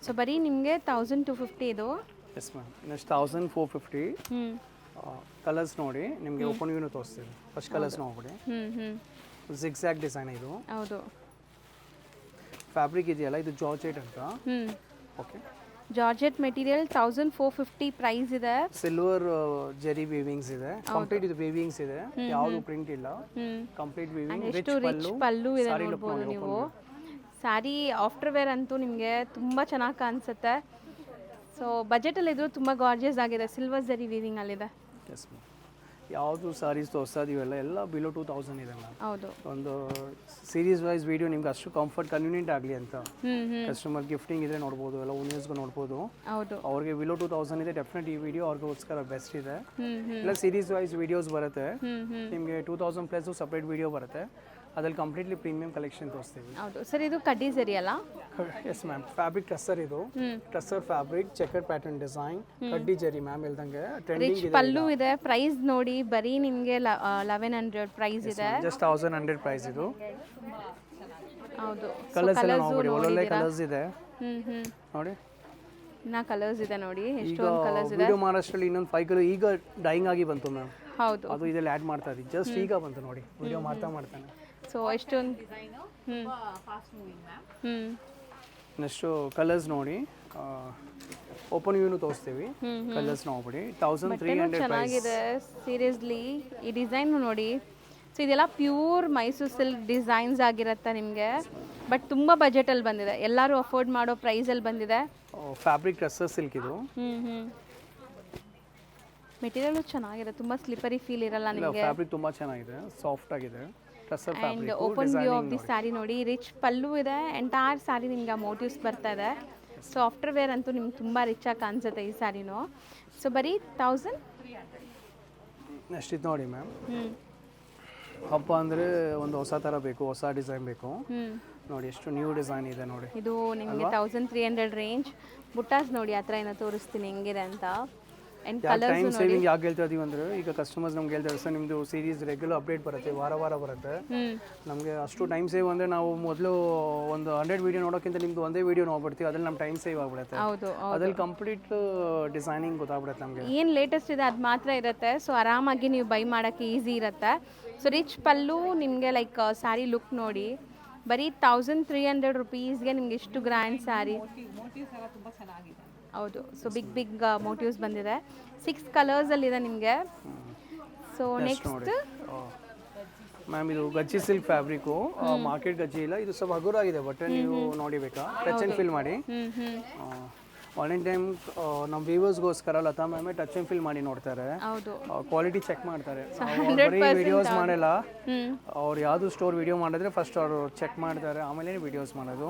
ಸೊ ಬರೀ ನಿಮಗೆ 1250 ಇದು. S ma'am. ನೆಕ್ಸ್ಟ್ 1450. ಕಲರ್ಸ್ ನೋಡಿ ನಿಮಗೆ ಓಪನ್ ವ್ಯೂನು ತೋರಿಸ್ತೀವಿ. ಫಸ್ಟ್ ಕಲರ್ಸ್ ನೋಡ್ಬಿಡಿ. ಜಿಗ್ಜ್ಯಾಗ್ ಡಿಸೈನ್ ಇದು. ಹೌದು. ಫ್ಯಾಬ್ರಿಕ್ ಇದೆಯಲ್ಲ ಇದು ಜಾರ್ಜೆಟ್ ಅಂತ. ಓಕೆ. ಜಾರ್ಜೆಟ್ ಮೆಟೀರಿಯಲ್ 1450 ಪ್ರೈಸ್ ಇದೆ. ಸಿಲ್ವರ್ ಜೆರಿ ವೀವಿಂಗ್ಸ್ ಇದೆ. ಕಂಪ್ಲೀಟ್ ಇದು ವೀವಿಂಗ್ಸ್ ಇದೆ, ಯಾವುದು ಪ್ರಿಂಟ್ ಇಲ್ಲ. ಕಂಪ್ಲೀಟ್ ವೀವಿಂಗ್, ಎಷ್ಟು ರಿಚ್ ಪಲ್ಲು ಇದೆ ನೋಡ್ಬೋದು ನೀವು. ಸ್ಯಾರಿ ಆಫ್ಟರ್ ವೇರ್ ಅಂತೂ ನಿಮಗೆ ತುಂಬ ಚೆನ್ನಾಗಿ ಕಾಣಿಸುತ್ತೆ. ಸೊ ಬಜೆಟಲ್ಲಿ ಇದ್ರೂ ತುಂಬ ಗಾರ್ಜಿಯಸ್ ಆಗಿದೆ. ಸಿಲ್ವರ್ ಜರಿ ವೀವಿಂಗ್ ಅಲ್ಲಿದೆ. Yes ma'am. ಯಾವುದು ಸಾರೀಸ್ ತೋರಿಸ್ತಾ ಇದೀವಲ್ಲ ಎಲ್ಲ ಬಿಲೋ 2000 ಇದೆ ಮ್ಯಾಮ್. ಹೌದು. ಒಂದು ಸೀರೀಸ್ ವೈಸ್ ವಿಡಿಯೋ ನಿಮ್ಗೆ ಅಷ್ಟು ಕಂಫರ್ಟ್ ಕನ್ವೀನಿಯಂಟ್ ಆಗಲಿ ಅಂತ ಕಸ್ಟಮರ್ ಗಿಫ್ಟಿಂಗ್ ಇದ್ರೆ ನೋಡ್ಬೋದು, ಎಲ್ಲ ಓನರ್ಸ್ಗೂ ನೋಡ್ಬೋದು. ಹೌದು. ಅವ್ರಿಗೆ ಬಿಲೋ 2000 ಇದೆ. ಡೆಫಿನೆಟ್ ಈ ವಿಡಿಯೋ ಅವ್ರಿಗೋಸ್ಕರ ಬೆಸ್ಟ್ ಇದೆ. ಇಲ್ಲ ಸೀರೀಸ್ ವೈಸ್ ವಿಡಿಯೋಸ್ ಬರುತ್ತೆ ನಿಮಗೆ 2000 ಪ್ಲಸ್ ಸಪ್ರೇಟ್ ವಿಡಿಯೋ ಬರುತ್ತೆ. ಅದ್ರಲ್ಲಿ ಕಂಪ್ಲೀಟ್ಲಿ ಪ್ರೀಮಿಯಂ ಕಲೆಕ್ಷನ್ ತೋರಿಸ್ತೀವಿ. ಹೌದು ಸರ್. ಇದು ಕಡ್ಡಿ ಸರಿ ಅಲ್ಲ? Yes ma'am. ಫ್ಯಾಬ್ರಿಕ್ ಟಸ್ಸರ್ ಇದು. Tussar fabric, checker pattern design, ಕಡ್ಡಿ ಜರಿ ಮ್ಯಾಮ್ ಹೇಳ್ದಂಗೆ ಟ್ರೆಂಡಿಂಗ್ ಇದೆ. ಪಲ್ಲು ಇದೆ. ಪ್ರೈಸ್ ನೋಡಿ ಬರೀ ನಿಮಗೆ 1100 ಪ್ರೈಸ್ ಇದೆ. ಜಸ್ಟ್ 1100 ಪ್ರೈಸ್ ಇದು. ಹೌದು. ಕಲರ್ಸ್ ಎಲ್ಲ ನೋಡಿ, ಒಳ್ಳೊಳ್ಳೆ ಕಲರ್ಸ್ ಇದೆ ನೋಡಿ. ಇನ್ನ ಕಲರ್ಸ್ ಇದೆ ನೋಡಿ, ಎಷ್ಟೊಂದು ಕಲರ್ಸ್ ಇದೆ. ವಿಡಿಯೋ ಮಹಾರಾಷ್ಟ್ರಲ್ಲಿ ಇನ್ನೊಂದು 5 ಕಲರ್ ಈಗ ಡೈಯಿಂಗ್ ಆಗಿ ಬಂತು ಮ್ಯಾಮ್. ಹೌದು. ಅದು ಇದರಲ್ಲಿ ಆ್ಯಡ್ ಮಾಡ್ತಾ ಇದ್ದೀವಿ. ಜಸ್ಟ್ ಈಗ ಬಂತು ನೋಡಿ, ವಿಡಿಯೋ ಮಾಡ್ತಾನೆ. ಸೊ ಎಷ್ಟೊಂದು ನೆಕ್ಸ್ಟು ಕಲರ್ಸ್ ನೋಡಿ, ಓಪನ್ ವ್ಯೂನು ತೋರಿಸ್ತೀವಿ. ಕಲರ್ಸ್ ನೋಡ್ಬಿಡಿ. 1300 ಚೆನ್ನಾಗಿದೆ ಸೀರಿಯಸ್ಲಿ. ಈ ಡಿಸೈನ್ ನೋಡಿ. ಸೊ ಇದೆಲ್ಲ ಪ್ಯೂರ್ ಮೈಸೂರು ಸಿಲ್ಕ್ ಡಿಸೈನ್ಸ್ ಆಗಿರುತ್ತೆ ನಿಮಗೆ. ಬಟ್ ತುಂಬ ಬಜೆಟಲ್ಲಿ ಬಂದಿದೆ, ಎಲ್ಲರೂ ಅಫೋರ್ಡ್ ಮಾಡೋ ಪ್ರೈಸಲ್ಲಿ ಬಂದಿದೆ. ಫ್ಯಾಬ್ರಿಕ್ ಟಸ್ಸರ್ ಸಿಲ್ಕ್ ಇದು. ಮೆಟೀರಿಯಲ್ ಚೆನ್ನಾಗಿದೆ, ತುಂಬ ಸ್ಲಿಪರಿ ಫೀಲ್ ಇರಲ್ಲ ನಿಮಗೆ. ಫ್ಯಾಬ್ರಿಕ್ ತುಂಬ ಚೆನ್ನಾಗಿದೆ, ಸಾಫ್ಟ್ ಆಗಿದೆ. And open view of the sari ನೋಡಿ. ರಿಚ್ ಪಲ್ಲು ಇದೆ. ಎಂಟೈರ್ ಸ್ಯಾರಿ ನಿಮ್ಗೆ ಮೋಟಿವ್ಸ್ ಬರ್ತಾ ಇದೆ. ಸೊ ಆಫ್ಟರ್ ವೇರ್ ಅಂತೂ ನಿಮ್ಗೆ ತುಂಬ ರಿಚ್ ಆಗಿ ಕಾಣಿಸುತ್ತೆ ಈ ಸ್ಯಾರಿನೂ. ಸೊ ಬರೀ 1300. ನೆಕ್ಸ್ಟ್ ಇದು ನೋಡಿ ಮ್ಯಾಮ್. ಹಬ್ಬ ಅಂದರೆ ಒಂದು ಹೊಸ ಥರ ಬೇಕು, ಹೊಸ ಡಿಸೈನ್ ಬೇಕು ನೋಡಿ. ಎಷ್ಟು ನ್ಯೂ ಡಿಸೈನ್ ಇದೆ ನೋಡಿ. ಇದು ನಿಮಗೆ 1300 ರೇಂಜ್. ಬುಟ್ಟಾಸ್ ನೋಡಿ ಆ ಥರ ಏನೋ ತೋರಿಸ್ತೀನಿ ಹೆಂಗಿದೆ ಅಂತ. ಟೈಮ್ ಸೇವಿಂಗ್ ಯಾಕೆ ಹೇಳ್ತಾ ಇದೀವಿ ಅಂದರೆ ಈಗ ಕಸ್ಟಮರ್ಸ್ ನಮ್ಗೆ ಹೇಳ್ತಾರೆ ಸರ್ ನಿಮ್ಮದು ಸೀರೀಸ್ ರೆಗ್ಯುಲರ್ ಅಪ್ಡೇಟ್ ಬರುತ್ತೆ, ವಾರ ಬರುತ್ತೆ. ನಮಗೆ ಅಷ್ಟು ಟೈಮ್ ಸೇವ್ ಅಂದರೆ ನಾವು ಮೊದಲು ಒಂದು 100 ವೀಡಿಯೋ ನೋಡೋಕ್ಕಿಂತ ನಿಮ್ಮದು ಒಂದೇ ವೀಡಿಯೋ ನೋಡ್ಬಿಡ್ತೀವಿ. ಅದ್ರಲ್ಲಿ ನಮ್ಮ ಟೈಮ್ ಸೇವ್ ಆಗ್ಬಿಡುತ್ತೆ. ಅದ್ರಲ್ಲಿ ಕಂಪ್ಲೀಟ್ ಡಿಸೈನಿಂಗ್ ಗೊತ್ತಾಗ್ಬಿಡುತ್ತೆ ನಮಗೆ. ಏನು ಲೇಟೆಸ್ಟ್ ಇದೆ ಅದು ಮಾತ್ರ ಇರುತ್ತೆ. ಸೊ ಆರಾಮಾಗಿ ನೀವು ಬೈ ಮಾಡೋಕ್ಕೆ ಈಸಿ ಇರುತ್ತೆ. ಸೊ ರಿಚ್ ಪಲ್ಲು ನಿಮಗೆ ಲೈಕ್ ಸ್ಯಾರಿ ಲುಕ್ ನೋಡಿ. ಬರೀ 1300 ರುಪೀಸ್ಗೆ ನಿಮ್ಗೆ ಇಷ್ಟು ಗ್ರ್ಯಾಂಡ್ ಸ್ಯಾರಿ. ಹೌದು. ಸೊ ಬಿಗ್ ಮೋಟಿವ್ಸ್ ಬಂದಿದೆ. 6 ಕಲರ್ಸಲ್ಲಿದೆ ನಿಮಗೆ. ಸೊ ನೆಕ್ಸ್ಟ್ ಮ್ಯಾಮ್ ಇದು ಗಜ್ಜಿ ಸಿಲ್ಕ್ ಫ್ಯಾಬ್ರಿಕು. ಮಾರ್ಕೆಟ್ ಗಜ್ಜಿ ಇಲ್ಲ, ಇದು ಸ್ವಲ್ಪ ಹಗುರಾಗಿದೆ. ಬಟ್ಟೆ ನೀವು ನೋಡಿಬೇಕಾ, ಟಚ್ ಆ್ಯಂಡ್ ಫೀಲ್ ಮಾಡಿ. ಆನ್ಲೈನ್ ಟೈಮ್ ನಮ್ಮ ವ್ಯೂವರ್ಸ್ಗೋಸ್ಕರ ಲತಾ ಮ್ಯಾಮೇ ಟಚ್ ಆ್ಯಂಡ್ ಫೀಲ್ ಮಾಡಿ ನೋಡ್ತಾರೆ, ಕ್ವಾಲಿಟಿ ಚೆಕ್ ಮಾಡ್ತಾರೆ. ಬರೀ ವಿಡಿಯೋಸ್ ಮಾಡಲ್ಲ, ಅವ್ರು ಯಾವುದು ಸ್ಟೋರ್ ವಿಡಿಯೋ ಮಾಡಿದ್ರೆ ಫಸ್ಟ್ ಅವರು ಚೆಕ್ ಮಾಡ್ತಾರೆ, ಆಮೇಲೆ ವಿಡಿಯೋಸ್ ಮಾಡೋದು.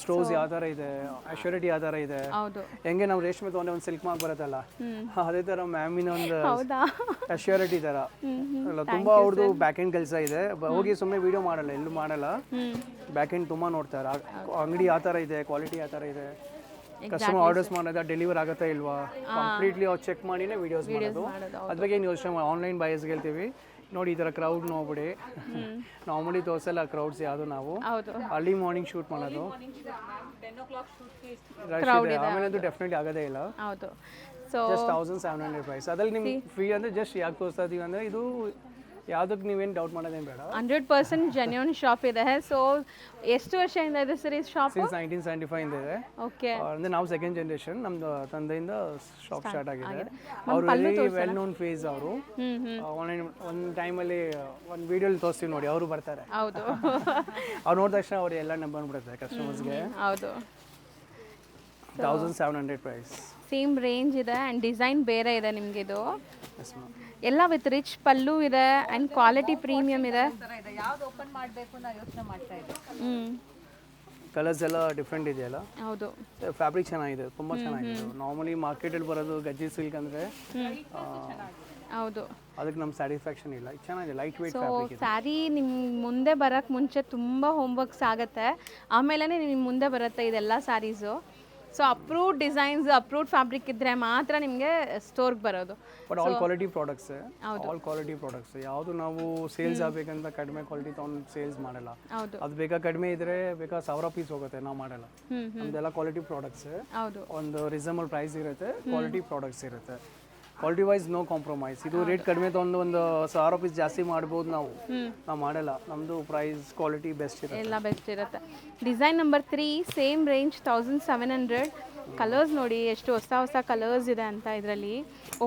ಸ್ಟೋರ್ಸ್ ಯಾವ ಥರ ಇದೆ, ಅಶ್ಯೂರಿಟಿ ಯಾವ ಥರ ಇದೆ. ಹೆಂಗೆ ನಾವು ರೇಷ್ಮೆ ತೊಗೊಂಡೆ ಒಂದು ಸಿಲ್ಕ್ ಮಾರ್ಕ್ ಬರುತ್ತಲ್ಲ, ಅದೇ ಥರ ಮ್ಯಾಮಿನ ಒಂದು ಅಶ್ಯೂರಿಟಿ ಥರ ಅಲ್ಲ. ತುಂಬ ಅವ್ರದ್ದು ಬ್ಯಾಕ್ ಎಂಡ್ ಕೆಲಸ ಇದೆ. ಹೋಗಿ ಸುಮ್ಮನೆ ವಿಡಿಯೋ ಮಾಡಲ್ಲ, ಎಲ್ಲೂ ಮಾಡಲ್ಲ. ಬ್ಯಾಕ್ ಎಂಡ್ ತುಂಬ ನೋಡ್ತಾರೆ. ಅಂಗಡಿ ಯಾವ ಥರ ಇದೆ, ಕ್ವಾಲಿಟಿ ಯಾವ ಥರ ಇದೆ, ಕಸ್ಟಮರ್ ಆರ್ಡರ್ಸ್ ಮಾಡೋದ ಡೆಲಿವರ್ ಆಗುತ್ತಾ ಇಲ್ವಾ, ಕಂಪ್ಲೀಟ್ಲಿ ಅವ್ರು ಚೆಕ್ ಮಾಡಿನೇ ವಿಡಿಯೋಸ್ ಮಾಡೋದು. ಅದ್ರ ಬಗ್ಗೆ ಏನು ಯೋಚನೆ ಮಾಡಿ ಆನ್ಲೈನ್ ಬಯಸ್ಗೆ ಹೇಳ್ತೀವಿ ನೋಡಿ. ಈ ಥರ ಕ್ರೌಡ್ ನೋಡ್ಬಿಡಿ. ನಾರ್ಮಲಿ ತೋರಿಸಲ್ಲ ಕ್ರೌಡ್ಸ್ ಯಾವುದು. ನಾವು ಅರ್ಲಿ ಮಾರ್ನಿಂಗ್ ಶೂಟ್ ಮಾಡೋದು. ಆಮೇಲೆ ಅಂತೂ ಡೆಫಿನೆಟ್ಲಿ ಆಗೋದೇ ಇಲ್ಲ. Just 1700 price. ಅದ್ರಲ್ಲಿ ನಿಮ್ಗೆ ಫ್ರೀ ಅಂದರೆ ಜಸ್ಟ್ ಯಾಕೆ ತೋರಿಸ್ತಾ ಇದೀವಿ ಅಂದರೆ ಇದು ಯಾವುದಕ್ಕೆ ನೀವೇನು ಡೌಟ್ ಮಾಡೋದೇನು ಬೇಡ. 100% ಜೆನ್ಯೂನ್ ಶಾಪ್ ಇದೆ. ಸೊ ಎಷ್ಟು ವರ್ಷದಿಂದ ಇದೆ ಸರ್ ಈ ಶಾಪ್? ಸಿನ್ಸ್ 1975 ಇಂದ ಇದೆ. ಓಕೆ. ಅಂದರೆ ನಾವು ಸೆಕೆಂಡ್ ಜನರೇಷನ್, ನಮ್ಮದು ತಂದೆಯಿಂದ ಶಾಪ್ ಸ್ಟಾರ್ಟ್ ಆಗಿದೆ. ಅವರು ವೆಲ್ ನೋನ್ ಫೇಸ್. ಅವರು ಆನ್ಲೈನ್ ಒಂದು ಟೈಮಲ್ಲಿ ಒಂದು ವಿಡಿಯೋಲಿ ತೋರಿಸ್ತೀವಿ ನೋಡಿ, ಅವರು ಬರ್ತಾರೆ. ಹೌದು. ಅವ್ರು ನೋಡಿದ ತಕ್ಷಣ ಅವ್ರು ಎಲ್ಲ ನಂಬ್ಬಿಡುತ್ತೆ ಕಸ್ಟಮರ್ಸ್ಗೆ. ಹೌದು. 1700 ಪ್ರೈಸ್. ಸೇಮ್ ರೇಂಜ್ ಇದೆ ಆ್ಯಂಡ್ ಡಿಸೈನ್ ಬೇರೆ ಇದೆ ನಿಮಗೆ. ಇದು ಎಲ್ಲ ವಿತ್ ರಿಚ್ ಪಲ್ಲು ಇದೆ ಆ್ಯಂಡ್ ಕ್ವಾಲಿಟಿ ಪ್ರೀಮಿಯಮ್ ಇದೆ. ಯಾವ್ದು ಓಪನ್ ಮಾಡಬೇಕು ಅಂತ ಯೋಚನೆ ಮಾಡ್ತಾ ಇದ್ದೆ. ಕಲರ್ಸ್ ಎಲ್ಲ ಡಿಫ್ರೆಂಟ್ ಇದೆಯಲ್ಲ. ಹೌದು. ಫ್ಯಾಬ್ರಿಕ್ ಚೆನ್ನಾಗಿದೆ, ತುಂಬ ಚೆನ್ನಾಗಿದೆ. ನಾರ್ಮಲಿ ಮಾರ್ಕೆಟಲ್ಲಿ ಬರೋದು ಗಜ್ಜಿ ಸಿಲ್ಕ್ ಅಂದರೆ ಹೌದು. ಅದಕ್ಕೆ ನಮ್ಮ ಸ್ಯಾಟಿಸ್ಫ್ಯಾಕ್ಷನ್ ಇಲ್ಲ. ಚೆನ್ನಾಗಿದೆ, ಲೈಟ್ ವೇಟ್ ಸೊ ಫ್ಯಾಬ್ರಿಕ್ ಇದೆ. ಸ್ಯಾರಿ ನಿಮ್ಮ ಮುಂದೆ ಬರೋಕ್ಕೆ ಮುಂಚೆ ತುಂಬ ಹೋಮ್ವರ್ಕ್ಸ್ ಆಗುತ್ತೆ, ಆಮೇಲೆ ನಿಮ್ಮ ಮುಂದೆ ಬರುತ್ತೆ ಇದೆಲ್ಲ saris. So approved designs, approved fabric ಇದ್ದರೆ ಮಾತ್ರ ನಿಮಗೆ ಸ್ಟೋರ್ಗೆ ಬರೋದು. But all quality products, all quality products. ಯಾವುದು ನಾವು ಸೇಲ್ಸ್ ಆಗಬೇಕಂತ ಕಡಿಮೆ ಕ್ವಾಲಿಟಿ ತೊಗೊಂಡು ಸೇಲ್ಸ್ ಮಾಡಲ್ಲ. ಹೌದು. ಅದು ಬೇಕಾ ಕಡಿಮೆ ಇದ್ರೆ ಬೇಕಾ 1000 ಪೀಸ್ ಹೋಗುತ್ತೆ, ನಾವು ಮಾಡಲ್ಲ. ನಮ್ದೆಲ್ಲ ಕ್ವಾಲಿಟಿ ಪ್ರಾಡಕ್ಟ್ಸ್, ಹೌದು. ಒಂದು ರೀಸನಬಲ್ ಪ್ರೈಸ್ ಇರುತ್ತೆ, ಕ್ವಾಲಿಟಿ ಪ್ರಾಡಕ್ಟ್ಸ್ ಇರುತ್ತೆ. Quality wise no compromise. ಇದು ರೇಟ್ ಕಡಿಮೆ ತೊಗೊಂಡು ಒಂದು 1000 ಪೀಸ್ ಜಾಸ್ತಿ ಮಾಡ್ಬೋದು, ನಾವು ಮಾಡಲ್ಲ. ನಮ್ಮದು ಪ್ರೈಸ್ ಕ್ವಾಲಿಟಿ ಬೆಸ್ಟ್ ಇರುತ್ತೆ, ಎಲ್ಲ ಬೆಸ್ಟ್ ಇರುತ್ತೆ. Design number 3 same range 1700. Colours ನೋಡಿ ಎಷ್ಟು ಹೊಸ ಹೊಸ ಕಲರ್ಸ್ ಇದೆ ಅಂತ. ಇದರಲ್ಲಿ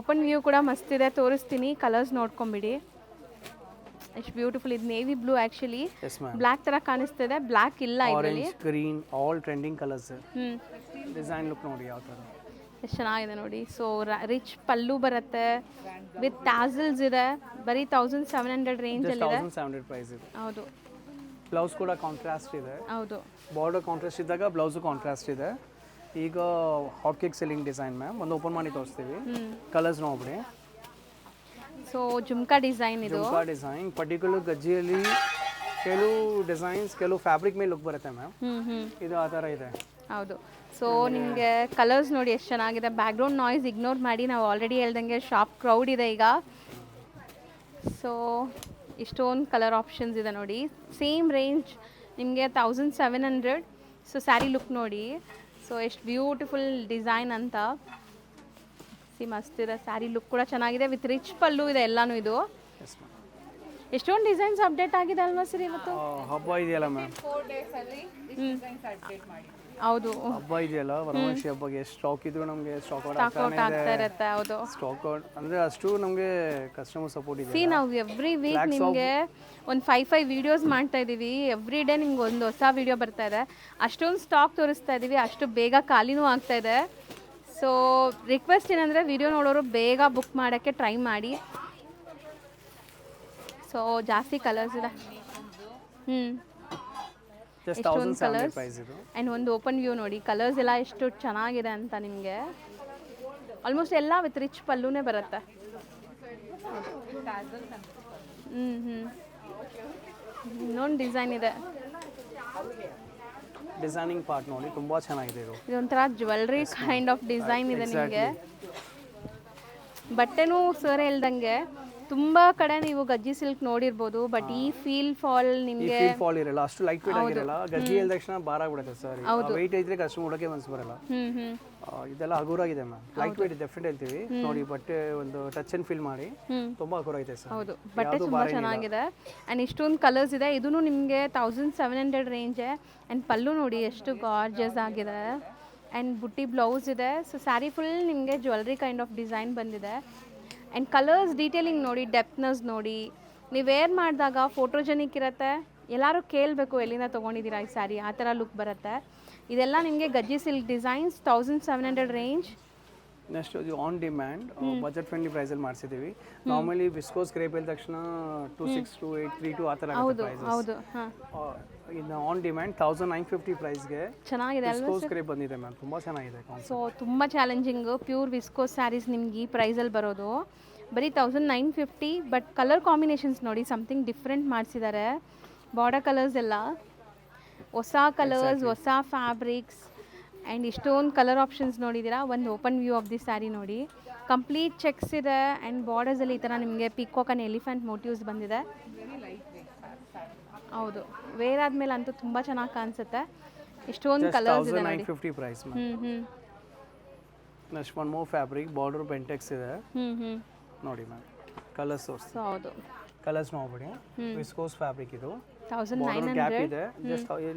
ಓಪನ್ ವ್ಯೂ ಕೂಡ ಮಸ್ತ್ ಇದೆ, ತೋರಿಸ್ತೀನಿ. ಕಲರ್ಸ್ ನೋಡ್ಕೊಂಬಿಡಿ ಎಷ್ಟು ಬ್ಯೂಟಿಫುಲ್ ಇದು. ನೇವಿ ಬ್ಲೂ ಆ್ಯಕ್ಚುಲಿ ಬ್ಲ್ಯಾಕ್ ಥರ ಕಾಣಿಸ್ತಿದೆ, ಬ್ಲ್ಯಾಕ್ ಇಲ್ಲ ಇದರಲ್ಲಿ. Green all trending colours. Design look ನೋಡಿ ಯಾವ ಥರ ಎಷ್ಟು ಚೆನ್ನಾಗಿದೆ ನೋಡಿ. ಸೊ ರಿಚ್ ಪಲ್ಲು ಬರುತ್ತೆ ವಿತ್ ಟ್ಯಾಸಲ್ಸ್ ಇದೆ. ಬರೀ 1700 ರೇಂಜಲ್ಲಿ ಇದೆ. 1700 ಪ್ರೈಸ್ ಇದೆ. ಹೌದು. ಬ್ಲೌಸ್ ಕೂಡ ಕಾಂಟ್ರಾಸ್ಟ್ ಇದೆ. ಹೌದು. ಬಾರ್ಡರ್ ಕಾಂಟ್ರಾಸ್ಟ್ ಇದ್ದಾಗ ಬ್ಲೌಸು ಕಾಂಟ್ರಾಸ್ಟ್ ಇದೆ. ಈಗ hot cake selling design ma'am, ಒಂದು ಓಪನ್ ಮಾಡಿ ತೋರಿಸ್ತೀವಿ. ಕಲರ್ಸ್ ನೋಡ್ಬಿಡಿ. ಸೊ ಜುಮ್ಕಾ ಡಿಸೈನ್ ಇದು. ಜುಮ್ಕಾ ಡಿಸೈನ್ ಪರ್ಟಿಕ್ಯುಲರ್ ಗಜ್ಜಿಯಲ್ಲಿ ಕೆಲವು ಡಿಸೈನ್ಸ್ ಕೆಲವು ಫ್ಯಾಬ್ರಿಕ್ ಮೇಲೆ ಲುಕ್ ಬರುತ್ತೆ ಮ್ಯಾಮ್. ಇದು ಆ ಥರ ಇದೆ. ಹೌದು. ಸೊ ನಿಮಗೆ ಕಲರ್ಸ್ ನೋಡಿ ಎಷ್ಟು ಚೆನ್ನಾಗಿದೆ. ಬ್ಯಾಕ್ಗ್ರೌಂಡ್ ನಾಯ್ಸ್ ಇಗ್ನೋರ್ ಮಾಡಿ, ನಾವು ಆಲ್ರೆಡಿ ಹೇಳ್ದಂಗೆ ಶಾಪ್ ಕ್ರೌಡ್ ಇದೆ ಈಗ. ಸೊ ಇಷ್ಟೊಂದು ಕಲರ್ ಆಪ್ಷನ್ಸ್ ಇದೆ ನೋಡಿ. ಸೇಮ್ ರೇಂಜ್ ನಿಮಗೆ 1700. ಸೊ ಸ್ಯಾರಿ ಲುಕ್ ನೋಡಿ. ಸೊ ಎಷ್ಟು ಬ್ಯೂಟಿಫುಲ್ ಡಿಸೈನ್ ಅಂತ. ಮಸ್ತ್ ಇದೆ. ಸ್ಯಾರಿ ಲುಕ್ ಕೂಡ ಚೆನ್ನಾಗಿದೆ ವಿತ್ ರಿಚ್ ಪಲ್ಲು ಇದೆ ಎಲ್ಲನೂ. ಇದು ಎಷ್ಟೊಂದು ಡಿಸೈನ್ಸ್ ಅಪ್ಡೇಟ್ ಆಗಿದೆ ಅಲ್ವಾ ಸರ್ ಇವತ್ತು? ಹಬ್ಬ ಇದೆಯಲ್ಲ ಮ್ಯಾಮ್. 4 days ಅಲ್ಲಿ ಡಿಸೈನ್ಸ್ ಅಪ್ಡೇಟ್ ಮಾಡಿ. ಹೌದು. ಹಬ್ಬ ಇದೆಯಲ್ಲ, ವರಮಹಾಲಕ್ಷ್ಮಿ ಹಬ್ಬಗೆ ಎಷ್ಟು ಸ್ಟಾಕ್ ಇದ್ರು ನಮಗೆ ಸ್ಟಾಕ್ ಔಟ್ ಆಗ್ತಾ ಇರುತ್ತೆ. ಹೌದು. ಸ್ಟಾಕ್ ಔಟ್ ಅಂದರೆ ಅಷ್ಟು ನಮಗೆ ಕಸ್ಟಮರ್ ಸಪೋರ್ಟ್ ಇದೆ. ಸಿ ನಾವು ಎವ್ರಿ ವೀಕ್ ನಿಮಗೆ ಒಂದು 5 ವೀಡಿಯೋಸ್ ಮಾಡ್ತಾ ಇದ್ದೀವಿ. ಎವ್ರಿ ಡೇ ನಿಮ್ಗೆ ಒಂದು ಹೊಸ ವೀಡಿಯೋ ಬರ್ತಾ ಇದೆ. ಅಷ್ಟೊಂದು ಸ್ಟಾಕ್ ತೋರಿಸ್ತಾ ಇದ್ದೀವಿ, ಅಷ್ಟು ಬೇಗ ಖಾಲಿನೂ ಆಗ್ತಾ ಇದೆ. ಸೊ ರಿಕ್ವೆಸ್ಟ್ ಏನಂದರೆ ವಿಡಿಯೋ ನೋಡೋರು ಬೇಗ ಬುಕ್ ಮಾಡೋಕ್ಕೆ ಟ್ರೈ ಮಾಡಿ. ಸೊ ಜಾಸ್ತಿ ಕಲರ್ಸ್ ಇದೆ. ಎಷ್ಟೊಂದು ಕಲರ್ಸ್. ಆ್ಯಂಡ್ ಒಂದು ಓಪನ್ ವ್ಯೂ ನೋಡಿ. ಕಲರ್ಸ್ ಎಲ್ಲ ಎಷ್ಟು ಚೆನ್ನಾಗಿದೆ ಅಂತ. ನಿಮಗೆ ಆಲ್ಮೋಸ್ಟ್ ಎಲ್ಲ ವಿತ್ ರಿಚ್ ಪಲ್ಲುನೇ ಬರುತ್ತೆ. ಇನ್ನೊಂದು ಡಿಸೈನ್ ಇದೆ. ಡಿಸೈನಿಂಗ್ ಪಾರ್ಟ್ ನೋಡಿ ತುಂಬಾ ಚೆನ್ನಾಗಿದೆ. ಇದೊಂಥರ ಜ್ಯುವೆಲ್ರಿ ಕೈಂಡ್ ಆಫ್ ಡಿಸೈನ್ ಇದೆ ನಿಮಗೆ. ಬಟ್ಟೆನೂ ಸರ್ ಹೇಳ್ದಂಗೆ ತುಂಬ ಕಡೆ ನೀವು ಗಜ್ಜಿ ಸಿಲ್ಕ್ ನೋಡಿರ್ಬೋದು, ಬಟ್ ಈ ಫೀಲ್ ಫಾಲ್ ನಿಮಗೆ ಫಾಲ್ ಇರಲ್ಲ, ಅಷ್ಟು ಲೈಟ್ ವೇಟ್ ಆಗಿರಲ್ಲ. ಗಜ್ಜಿ ಹೇಳಿದ ತಕ್ಷಣ ಭಾರ ಆಗ್ಬಿಡುತ್ತೆ ಸರ್. ವೆಯ್ಟ್ ಇದ್ರೆ ಕಸ್ಟಮರ್ ಉಡಕ್ಕೆ ಮನಸ್ಸು ಬರಲ್ಲ. ಇದೆಲ್ಲ ಹಗುರಾಗಿದೆ ಮ್ಯಾಮ್. ಲೈಟ್ ವೇಟ್ ಡೆಫಿನೆಟ್ ಹೇಳ್ತೀವಿ ನೋಡಿ. ಬಟ್ಟೆ ಒಂದು ಟಚ್ ಅಂಡ್ ಫೀಲ್ ಮಾಡಿ ತುಂಬಾ ಹಗುರಾಗಿದೆ ಸರ್. ಹೌದು, ಬಟ್ಟೆ ತುಂಬ ಚೆನ್ನಾಗಿದೆ. ಆ್ಯಂಡ್ ಇಷ್ಟೊಂದು ಕಲರ್ಸ್ ಇದೆ. ಇದೂ ನಿಮಗೆ 1700 ರೇಂಜೆ. ಆ್ಯಂಡ್ ಪಲ್ಲು ನೋಡಿ ಎಷ್ಟು ಗಾರ್ಜಸ್ ಆಗಿದೆ. ಆ್ಯಂಡ್ ಬುಟ್ಟಿ ಬ್ಲೌಸ್ ಇದೆ. ಸೊ ಸ್ಯಾರಿ ಫುಲ್ ನಿಮಗೆ ಜ್ಯುವೆಲ್ರಿ ಕೈಂಡ್ ಆಫ್ ಡಿಸೈನ್ ಬಂದಿದೆ. ಆ್ಯಂಡ್ ಕಲರ್ಸ್ ಡೀಟೇಲಿಂಗ್ ನೋಡಿ, ಡೆಪ್ತ್ನೆಸ್ ನೋಡಿ. ನೀವು ವೇರ್ ಮಾಡಿದಾಗ ಫೋಟೋಜೆನಿಕ್ ಇರುತ್ತೆ. ಎಲ್ಲರೂ ಕೇಳಬೇಕು ಎಲ್ಲಿಂದ ತೊಗೊಂಡಿದ್ದೀರಾ ಈ ಸ್ಯಾರಿ, ಆ ಥರ ಲುಕ್ ಬರುತ್ತೆ. ಇದೆಲ್ಲ ನಿಮಗೆ Gajji silk designs 1700 range. Next ಇದು ಆನ್ ಡಿಮ್ಯಾಂಡ್ ಬಜೆಟ್ ಫ್ರೆಂಡ್ಲಿ ಪ್ರೈಸಲ್ಲಿ ಮಾಡಿಸಿದ್ದೀವಿ. ನಾರ್ಮಲಿ ವಿಸ್ಕೋಸ್ ಕ್ರೇಪ್ ಹೇಳಿದ ತಕ್ಷಣ 26, 28, 32 ಆ ಥರ ಆಗುತ್ತೆ ಪ್ರೈಸಸ್. ಹೌದು. ಇನ್ನು ಆನ್ ಡಿಮ್ಯಾಂಡ್ 1950 ಪ್ರೈಸ್ಗೆ ಚೆನ್ನಾಗಿದೆ ಅಲ್ವಾ? ವಿಸ್ಕೋಸ್ ಕ್ರೇಪ್ ಬಂದಿದೆ ಮ್ಯಾಮ್, ತುಂಬ ಚೆನ್ನಾಗಿದೆ. ಸೊ ತುಂಬ ಚಾಲೆಂಜಿಂಗು. ಪ್ಯೂರ್ ವಿಸ್ಕೋಸ್ ಸ್ಯಾರೀಸ್ ನಿಮ್ಗೆ ಈ ಪ್ರೈಸಲ್ಲಿ ಬರೋದು ಬರೀ 1950. ಬಟ್ ಕಲರ್ ಕಾಂಬಿನೇಷನ್ಸ್ ನೋಡಿ, ಸಮಥಿಂಗ್ ಡಿಫ್ರೆಂಟ್ ಮಾಡಿಸಿದ್ದಾರೆ. ಬಾರ್ಡರ್ ಕಲರ್ಸ್ ಎಲ್ಲ ಹೊಸ ಕಲರ್ಸ್, ಹೊಸ ಫ್ಯಾಬ್ರಿಕ್ಸ್. ಆ್ಯಂಡ್ ಇಷ್ಟೊಂದು ಕಲರ್ ಆಪ್ಷನ್ಸ್ ನೋಡಿದ್ದೀರಾ. ಒಂದು open view of the sari ನೋಡಿ. ಕಂಪ್ಲೀಟ್ ಚೆಕ್ಸ್ ಇದೆ. ಆ್ಯಂಡ್ ಬಾರ್ಡರ್ಸಲ್ಲಿ ಈ ಥರ ನಿಮಗೆ ಪಿಕಾಕ್ ಆ್ಯಂಡ್ ಎಲಿಫೆಂಟ್ ಮೋಟಿವ್ಸ್ ಬಂದಿದೆ. ಹೌದು, ವೇರ್ ಆದಮೇಲೆ ಅಂತೂ ತುಂಬ ಚೆನ್ನಾಗಿ ಕಾಣಿಸುತ್ತೆ. ಇಷ್ಟೊಂದು ಕಲರ್ಸ್ ಇದೆ ನೋಡಿ. 1950 price. Next one more fabric, border Bentex ಇದೆ ನೋಡಿ ಮ್ಯಾಮ್. ಕಲರ್ಸ್ ತೋರಿಸಿ. ಹೌದು, ಕಲರ್ಸ್ ನೋಡ್ಬಿಡಿ. ವಿಸ್ಕೋಸ್ ಫ್ಯಾಬ್ರಿಕ್ ಇದು. 1900. ಗ್ಯಾಪ್ ಇದೆ. Just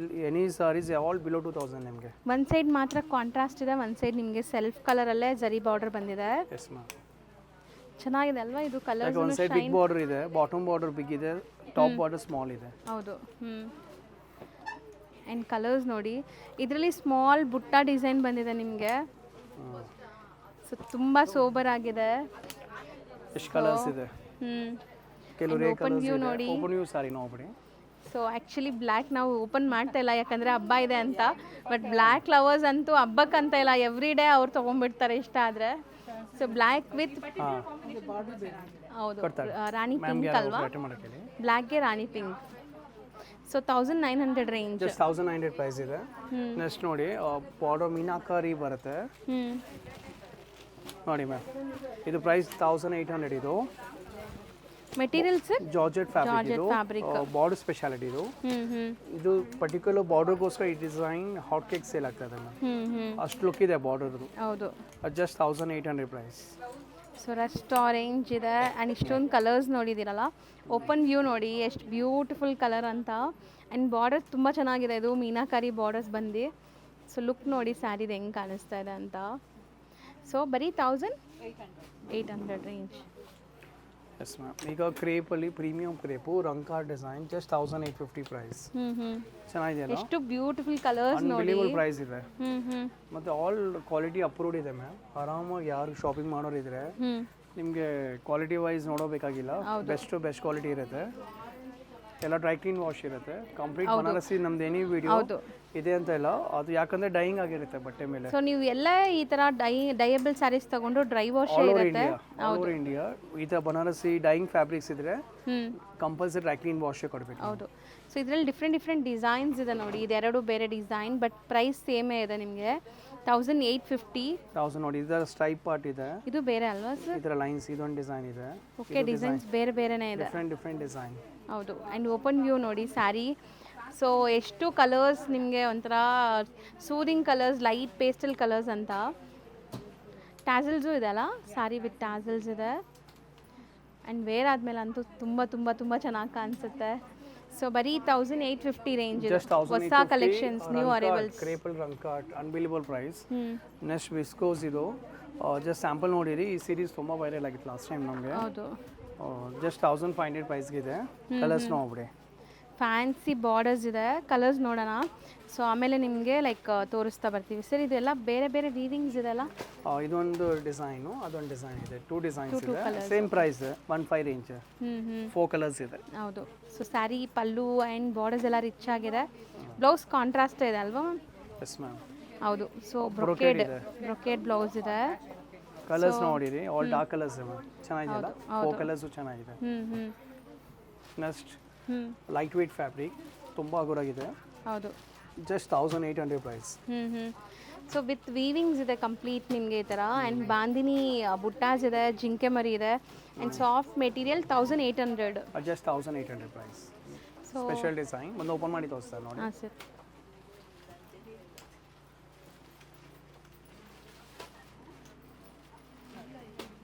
any saris all below 2000 ನಿಮಗೆ. ಒಂದು ಸೈಡ್ ಮಾತ್ರ ಕಾಂಟ್ರಾಸ್ಟ್ ಇದೆ, ಒಂದು ಸೈಡ್ ನಿಮಗೆ ಸೆಲ್ಫ್ ಕಲರಲ್ಲೇ ಜರಿ ಬಾರ್ಡರ್ ಬಂದಿದೆ. Yes ma'am. ಚೆನ್ನಾಗಿದೆ ಅಲ್ವಾ ಇದು ಕಲರ್ಸ್? ಒಂದು ಸೈಡ್ ಬಿಗ್ ಬಾರ್ಡರ್ ಇದೆ, ಬಾಟಮ್ ಬಾರ್ಡರ್ ಬಿಗ್ ಇದೆ, ಟಾಪ್ ಬಾರ್ಡರ್ ಸ್ಮಾಲ್ ಇದೆ. ಹೌದು. ಆ್ಯಂಡ್ ಕಲರ್ಸ್ ನೋಡಿ. ಇದರಲ್ಲಿ ಸ್ಮಾಲ್ ಬುಟ್ಟ ಡಿಸೈನ್ ಬಂದಿದೆ ನಿಮಗೆ. ಸೊ ತುಂಬ ಸೋಬರ್ ಆಗಿದೆ. ಎಷ್ಟು ಕಲರ್ಸ್ ಇದೆ. ಕೆಲವು ಓಪನ್ ವ್ಯೂ ನೋಡಿ. ಓಪನ್ ವ್ಯೂ ಸಾರಿ ನೋಡ್ಬಿಡಿ. ಸೊ ಆ್ಯಕ್ಚುಲಿ ಬ್ಲ್ಯಾಕ್ ನಾವು ಓಪನ್ ಮಾಡ್ತಾ ಇಲ್ಲ, ಯಾಕಂದರೆ ಹಬ್ಬ ಇದೆ ಅಂತ. ಬಟ್ ಬ್ಲ್ಯಾಕ್ ಲವರ್ಸ್ ಅಂತೂ ಹಬ್ಬಕ್ಕಂತ ಇಲ್ಲ, ಎವ್ರಿ ಡೇ ಅವ್ರು ತೊಗೊಂಡ್ಬಿಡ್ತಾರೆ ಇಷ್ಟ ಆದರೆ. ಸೊ ಬ್ಲ್ಯಾಕ್ ವಿತ್ ಹಾಂ ಹೌದು ಕೊಡ್ತಾರೆ ರಾಣಿ ಮ್ಯಾಮ್ಗೆ ಪಿಂಕ್ ಅಲ್ವಾ ರೆಟರ್ನ್ ಮಾಡೋಕ್ಕೆ ಬ್ಲ್ಯಾಕ್ಗೆ rani pink so 1900 range. Just 1900 price ಇದೆ. ನೆಕ್ಸ್ಟ್ ನೋಡಿ ಬಾರ್ಡರ್ ಮೀನಾಕಾರಿ ಬರುತ್ತೆ ನೋಡಿ ಮ್ಯಾಮ್, ಇದು ಪ್ರೈಸ್ 1800. ಇದು ಮೆಟೀರಿಯಲ್ಸ್ ಜಾರ್ಜೆಟ್ ಫ್ಯಾಬ್ರಿಕ್, ಇದು fabric. Border speciality. ಇದು ಪರ್ಟಿಕ್ಯುಲರ್ ಬಾರ್ಡರ್ಗೋಸ್ಕರ ಈ ಡಿಸೈನ್ ಹಾಟ್ ಕೇಕ್ ಸೇಲ್ ಆಗ್ತದೆ ಮ್ಯಾಮ್. ಅಷ್ಟು ಲುಕ್ ಇದೆ ಬಾರ್ಡರ್ದು. ಹೌದು. Just 1800 price. So rust orange ಇದೆ ಆ್ಯಂಡ್ ಇಷ್ಟೊಂದು ಕಲರ್ಸ್ ನೋಡಿದ್ದೀರಲ್ಲ, ಓಪನ್ ವ್ಯೂ ನೋಡಿ ಎಷ್ಟು ಬ್ಯೂಟಿಫುಲ್ ಕಲರ್ ಅಂತ. ಆ್ಯಂಡ್ ಬಾರ್ಡರ್ ತುಂಬ ಚೆನ್ನಾಗಿದೆ, ಇದು ಮೀನಾಕಾರಿ ಬಾರ್ಡರ್ಸ್ ಬಂದು. ಸೊ ಲುಕ್ ನೋಡಿ ಸ್ಯಾರಿದು ಹೆಂಗೆ ಕಾಣಿಸ್ತಾ ಇದೆ ಅಂತ. ಸೊ ಬರೀ 1800 ರೇಂಜ್. Yes ma'am. ಈಗ ಕ್ರೇಪಲ್ಲಿ ಪ್ರೀಮಿಯಂ ಕ್ರೇಪು ರಂಕಾರ್ ಡಿಸೈನ್ ಜಸ್ಟ್ 1850 ಪ್ರೈಸ್. ಚೆನ್ನಾಗಿದೆಯಲ್ಲ, ಎಷ್ಟು ಬ್ಯೂಟಿಫುಲ್ ಕಲರ್ಸ್ ನೋಡಿ. ಅನ್ಬಿಲೀವಬಲ್ ಪ್ರೈಸ್ ಇದೆ. ಹ್ಞೂ ಮತ್ತು ಆಲ್ ಕ್ವಾಲಿಟಿ ಅಪ್ರೂವ್ಡ್ ಇದೆ ಮ್ಯಾಮ್. ಆರಾಮಾಗಿ ಯಾರು ಶಾಪಿಂಗ್ ಮಾಡೋರಿದ್ರೆ ನಿಮಗೆ ಕ್ವಾಲಿಟಿ ವೈಸ್ ನೋಡೋಬೇಕಾಗಿಲ್ಲ, ಬೆಸ್ಟ್ ಕ್ವಾಲಿಟಿ ಇರುತ್ತೆ. ಎಲ್ಲ ಡ್ರೈ ಕ್ಲೀನ್ ವಾಶ್ ಇರುತ್ತೆ. ಕಂಪ್ಲೀಟ್ ಬನಾರಸಿ ನಮ್ದು ಎನಿ ವಿಡಿಯೋ ಇದೆ ಅಂತ ಇಲ್ಲ, ಅದು ಯಾಕಂದರೆ ಡೈಯಿಂಗ್ ಆಗಿರುತ್ತೆ ಬಟ್ಟೆ ಮೇಲೆ. ಸೊ ನೀವು ಎಲ್ಲ ಈ ಥರ ಡೈಯಬಲ್ ಸ್ಯಾರೀಸ್ ತಗೊಂಡು ಡ್ರೈ ವಾಶ್ ಆಲ್ ಇರುತ್ತೆ. ಓವರ್ ಇಂಡಿಯಾ ಈ ಥರ ಬನಾರಸಿ ಡೈಯಿಂಗ್ ಫ್ಯಾಬ್ರಿಕ್ಸ್ ಇದ್ರೆ ಕಂಪಲ್ಸರಿ ಡ್ರೈ ಕ್ಲೀನ್ ವಾಶೇ ಕೊಡಬೇಕು. ಹೌದು. ಸೊ ಇದರಲ್ಲಿ ಡಿಫ್ರೆಂಟ್ ಡಿಸೈನ್ಸ್ ಇದೆ ನೋಡಿ, ಇದೆರಡು ಬೇರೆ ಡಿಸೈನ್ ಬಟ್ ಪ್ರೈಸ್ ಸೇಮೇ ಇದೆ ನಿಮಗೆ 1850. 1000 ನೋಡಿ, ಇದರ ಸ್ಟ್ರೈಪ್ ಪಾರ್ಟ್ ಇದೆ, ಇದು ಬೇರೆ ಅಲ್ವಾ ಸರ್? ಇದರ ಲೈನ್ಸ್ ಇದೊಂದು ಡಿಸೈನ್ ಇದೆ. ಓಕೆ, ಡಿಸೈನ್ಸ್ ಬೇರೆನೇ ಇದೆ. Different design. ಹೌದು. ಆ್ಯಂಡ್ ಓಪನ್ ವ್ಯೂ ನೋಡಿ ಸ್ಯಾರಿ. ಸೊ ಎಷ್ಟು ಕಲರ್ಸ್ ನಿಮಗೆ ಒಂಥರ soothing colours, light pastel colours ಅಂತ. ಟ್ಯಾಸಲ್ಸು ಇದೆ ಅಲ್ಲ, ಸ್ಯಾರಿ ವಿತ್ ಟ್ಯಾಸಲ್ಸ್ ಇದೆ. ಆ್ಯಂಡ್ ವೇರ್ ಆದಮೇಲೆ ಅಂತೂ ತುಂಬ ಚೆನ್ನಾಗಿ ಕಾಣಿಸುತ್ತೆ. ಸೊ ಬರೀ 1850 ರೇಂಜ್, ಹೊಸ ಕಲೆಕ್ಷನ್ಸ್, ನ್ಯೂ ಅರೈವಲ್ಸ್. ಕ್ರೇಪಲ್ ರಂಕಾಟ್ ಅನ್ಬಿಲಿಬಲ್ ಪ್ರೈಸ್. ನೆಕ್ಸ್ಟ್ ವಿಸ್ಕೋಸ್, ಇದು ಜಸ್ಟ್ ಸ್ಯಾಂಪಲ್ ನೋಡಿರಿ. ಈ ಸೀರೀಸ್ ತುಂಬ ವೈರಲ್ ಆಗಿತ್ತು ಲಾಸ್ಟ್ ಟೈಮ್ ನಮಗೆ. ಹೌದು. ಜಸ್ಟ್ 1500 ಪ್ರೈಸ್ಗಿದೆ. ಕಲರ್ಸ್ ನೋಡ್ಬಿಡಿ, ಫ್ಯಾನ್ಸಿ ಬಾರ್ಡರ್ಸ್ ಇದೆ. ಕಲರ್ಸ್ ನೋಡೋಣ. ಸೊ ಆಮೇಲೆ ನಿಮಗೆ ಲೈಕ್ ತೋರಿಸ್ತಾ ಬರ್ತೀವಿ ಸರ್. ಇದೆಲ್ಲ ಬೇರೆ ವೀವಿಂಗ್ಸ್ ಇದೆಲ್ಲ. ಇದೊಂದು ಡಿಸೈನು, ಅದೊಂದು ಡಿಸೈನ್ ಇದೆ. 2 ಡಿಸೈನ್ಸ್ ಇದೆ, ಸೇಮ್ ಪ್ರೈಸ್ 15 ರೇಂಜ್. 4 ಕಲರ್ಸ್ ಇದೆ. ಹೌದು. So sari pallu and borders ಎಲ್ಲ ರಿಚ್ ಆಗಿದೆ. ಬ್ಲೌಸ್ ಕಾಂಟ್ರಾಸ್ಟ್ ಇದೆ ಅಲ್ವಾ? Yes ma'am. ಹೌದು. ಸೊ ಬ್ರೊಕೇಡ್ ಬ್ಲೌಸ್ ಇದೆ. ಕಲರ್ಸ್ ನೋಡಿರಿ, ಆಲ್ ಡಾರ್ಕ್ ಕಲರ್ಸ್ ಚೆನ್ನಾಗಿದೆಯಲ್ಲ, 4 ಕಲರ್ಸು ಚೆನ್ನಾಗಿದೆ. ನೆಕ್ಸ್ಟ್ ಲೈಟ್ ವೇಟ್ ಫ್ಯಾಬ್ರಿಕ್, ತುಂಬ ಹಗುರಾಗಿದೆ. ಹೌದು. Just 1800 price. So with weavings ಇದೆ ಕಂಪ್ಲೀಟ್ ನಿಮಗೆ ಈ ಥರ. ಆ್ಯಂಡ್ ಬಾಂದಿನಿ ಬುಟ್ಟಾಸ್ ಇದೆ, ಜಿಂಕೆ ಮರಿ ಇದೆ. And soft material 1800. Just 1800 price. So special design ಒಂದು ಓಪನ್ ಮಾಡಿ ತೋರಿಸ್ತಾರೆ ನೋಡಿ. ಹಾಂ ಸರ್.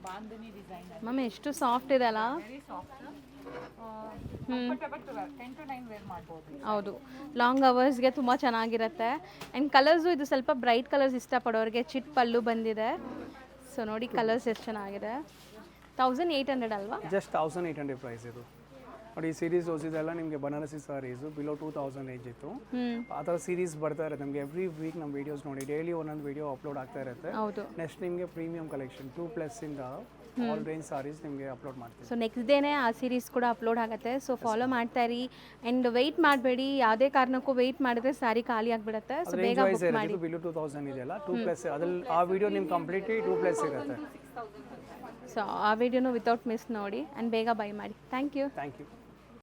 ಬಾಂಧನಿ ಡಿಸೈನ್ ಮ್ಯಾಮ್ ಎಷ್ಟು ಸಾಫ್ಟ್ ಇದೆ ಅಲ್ಲ. Very soft, comfortable to wear, 10 to 9 wear ಮಾಡ್ಬೋದು. ಹೌದು. ಲಾಂಗ್ ಅವರ್ಸ್ಗೆ ತುಂಬ ಚೆನ್ನಾಗಿರುತ್ತೆ. ಆ್ಯಂಡ್ ಕಲರ್ಸು ಇದು ಸ್ವಲ್ಪ ಬ್ರೈಟ್ ಕಲರ್ಸ್ ಇಷ್ಟಪಡೋರಿಗೆ ಚಿಟ್ ಪಲ್ಲು ಬಂದಿದೆ. ಸೊ ನೋಡಿ ಕಲರ್ಸ್ ಎಷ್ಟು ಚೆನ್ನಾಗಿದೆ. 1800 ಅಲ್ವಾ? Just 1800 price. ಇದು ನೋಡಿ, ಈ ಸೀರೀಸ್ ಓದಿದೆಲ್ಲ ನಿಮಗೆ ಬನಾರಸಿ ಸಾರೀಸು ಬಿಲೋ 2000 ರೇಂಜ್ ಇತ್ತು. ಆ ಥರ ಸೀರೀಸ್ ಬರ್ತಾ ಇರುತ್ತೆ ನಮಗೆ. ಎವ್ರಿ ವೀಕ್ ನಮ್ಮ ವೀಡಿಯೋಸ್ ನೋಡಿ, ಡೈಲಿ ಒಂದೊಂದು ವೀಡಿಯೋ ಅಪ್ಲೋಡ್ ಆಗ್ತಾ ಇರುತ್ತೆ. ಹೌದು. ನೆಕ್ಸ್ಟ್ ನಿಮಗೆ ಪ್ರೀಮಿಯಂ ಕಲೆಕ್ಷನ್ 2+ ಇಂದ ಆಲ್ ರೇಂಜ್ ಸಾರೀಸ್ ನಿಮಗೆ ಅಪ್ಲೋಡ್ ಮಾಡ್ತೀವಿ. ಸೊ ನೆಕ್ಸ್ಟ್ ಡೇನೇ ಆ ಸೀರೀಸ್ ಕೂಡ ಅಪ್ಲೋಡ್ ಆಗುತ್ತೆ. ಸೊ ಫಾಲೋ ಮಾಡ್ತಾ ಇರಿ. ಆ್ಯಂಡ್ ವೆಯ್ಟ್ ಮಾಡಬೇಡಿ, ಯಾವುದೇ ಕಾರಣಕ್ಕೂ ವೆಯ್ಟ್ ಮಾಡಿದ್ರೆ ಸ್ಯಾರಿ ಖಾಲಿ ಆಗಿಬಿಡುತ್ತೆ. ಸೊ ಬೇಗ ಬುಕ್ ಮಾಡಿ. ಬಿಲೋ 2000 ಇದೆಯಲ್ಲ, 2+ ಅದ್ರಲ್ಲಿ ಆ ವಿಡಿಯೋ ನಿಮ್ಮ ಕಂಪ್ಲೀಟ್ಲಿ 2+ ಇರುತ್ತೆ. ಸೊ ಆ ವಿಡಿಯೋನು ವಿತೌಟ್ ಮಿಸ್ ನೋಡಿ ಆ್ಯಂಡ್ ಬೇಗ ಬೈ ಮಾಡಿ. Thank you.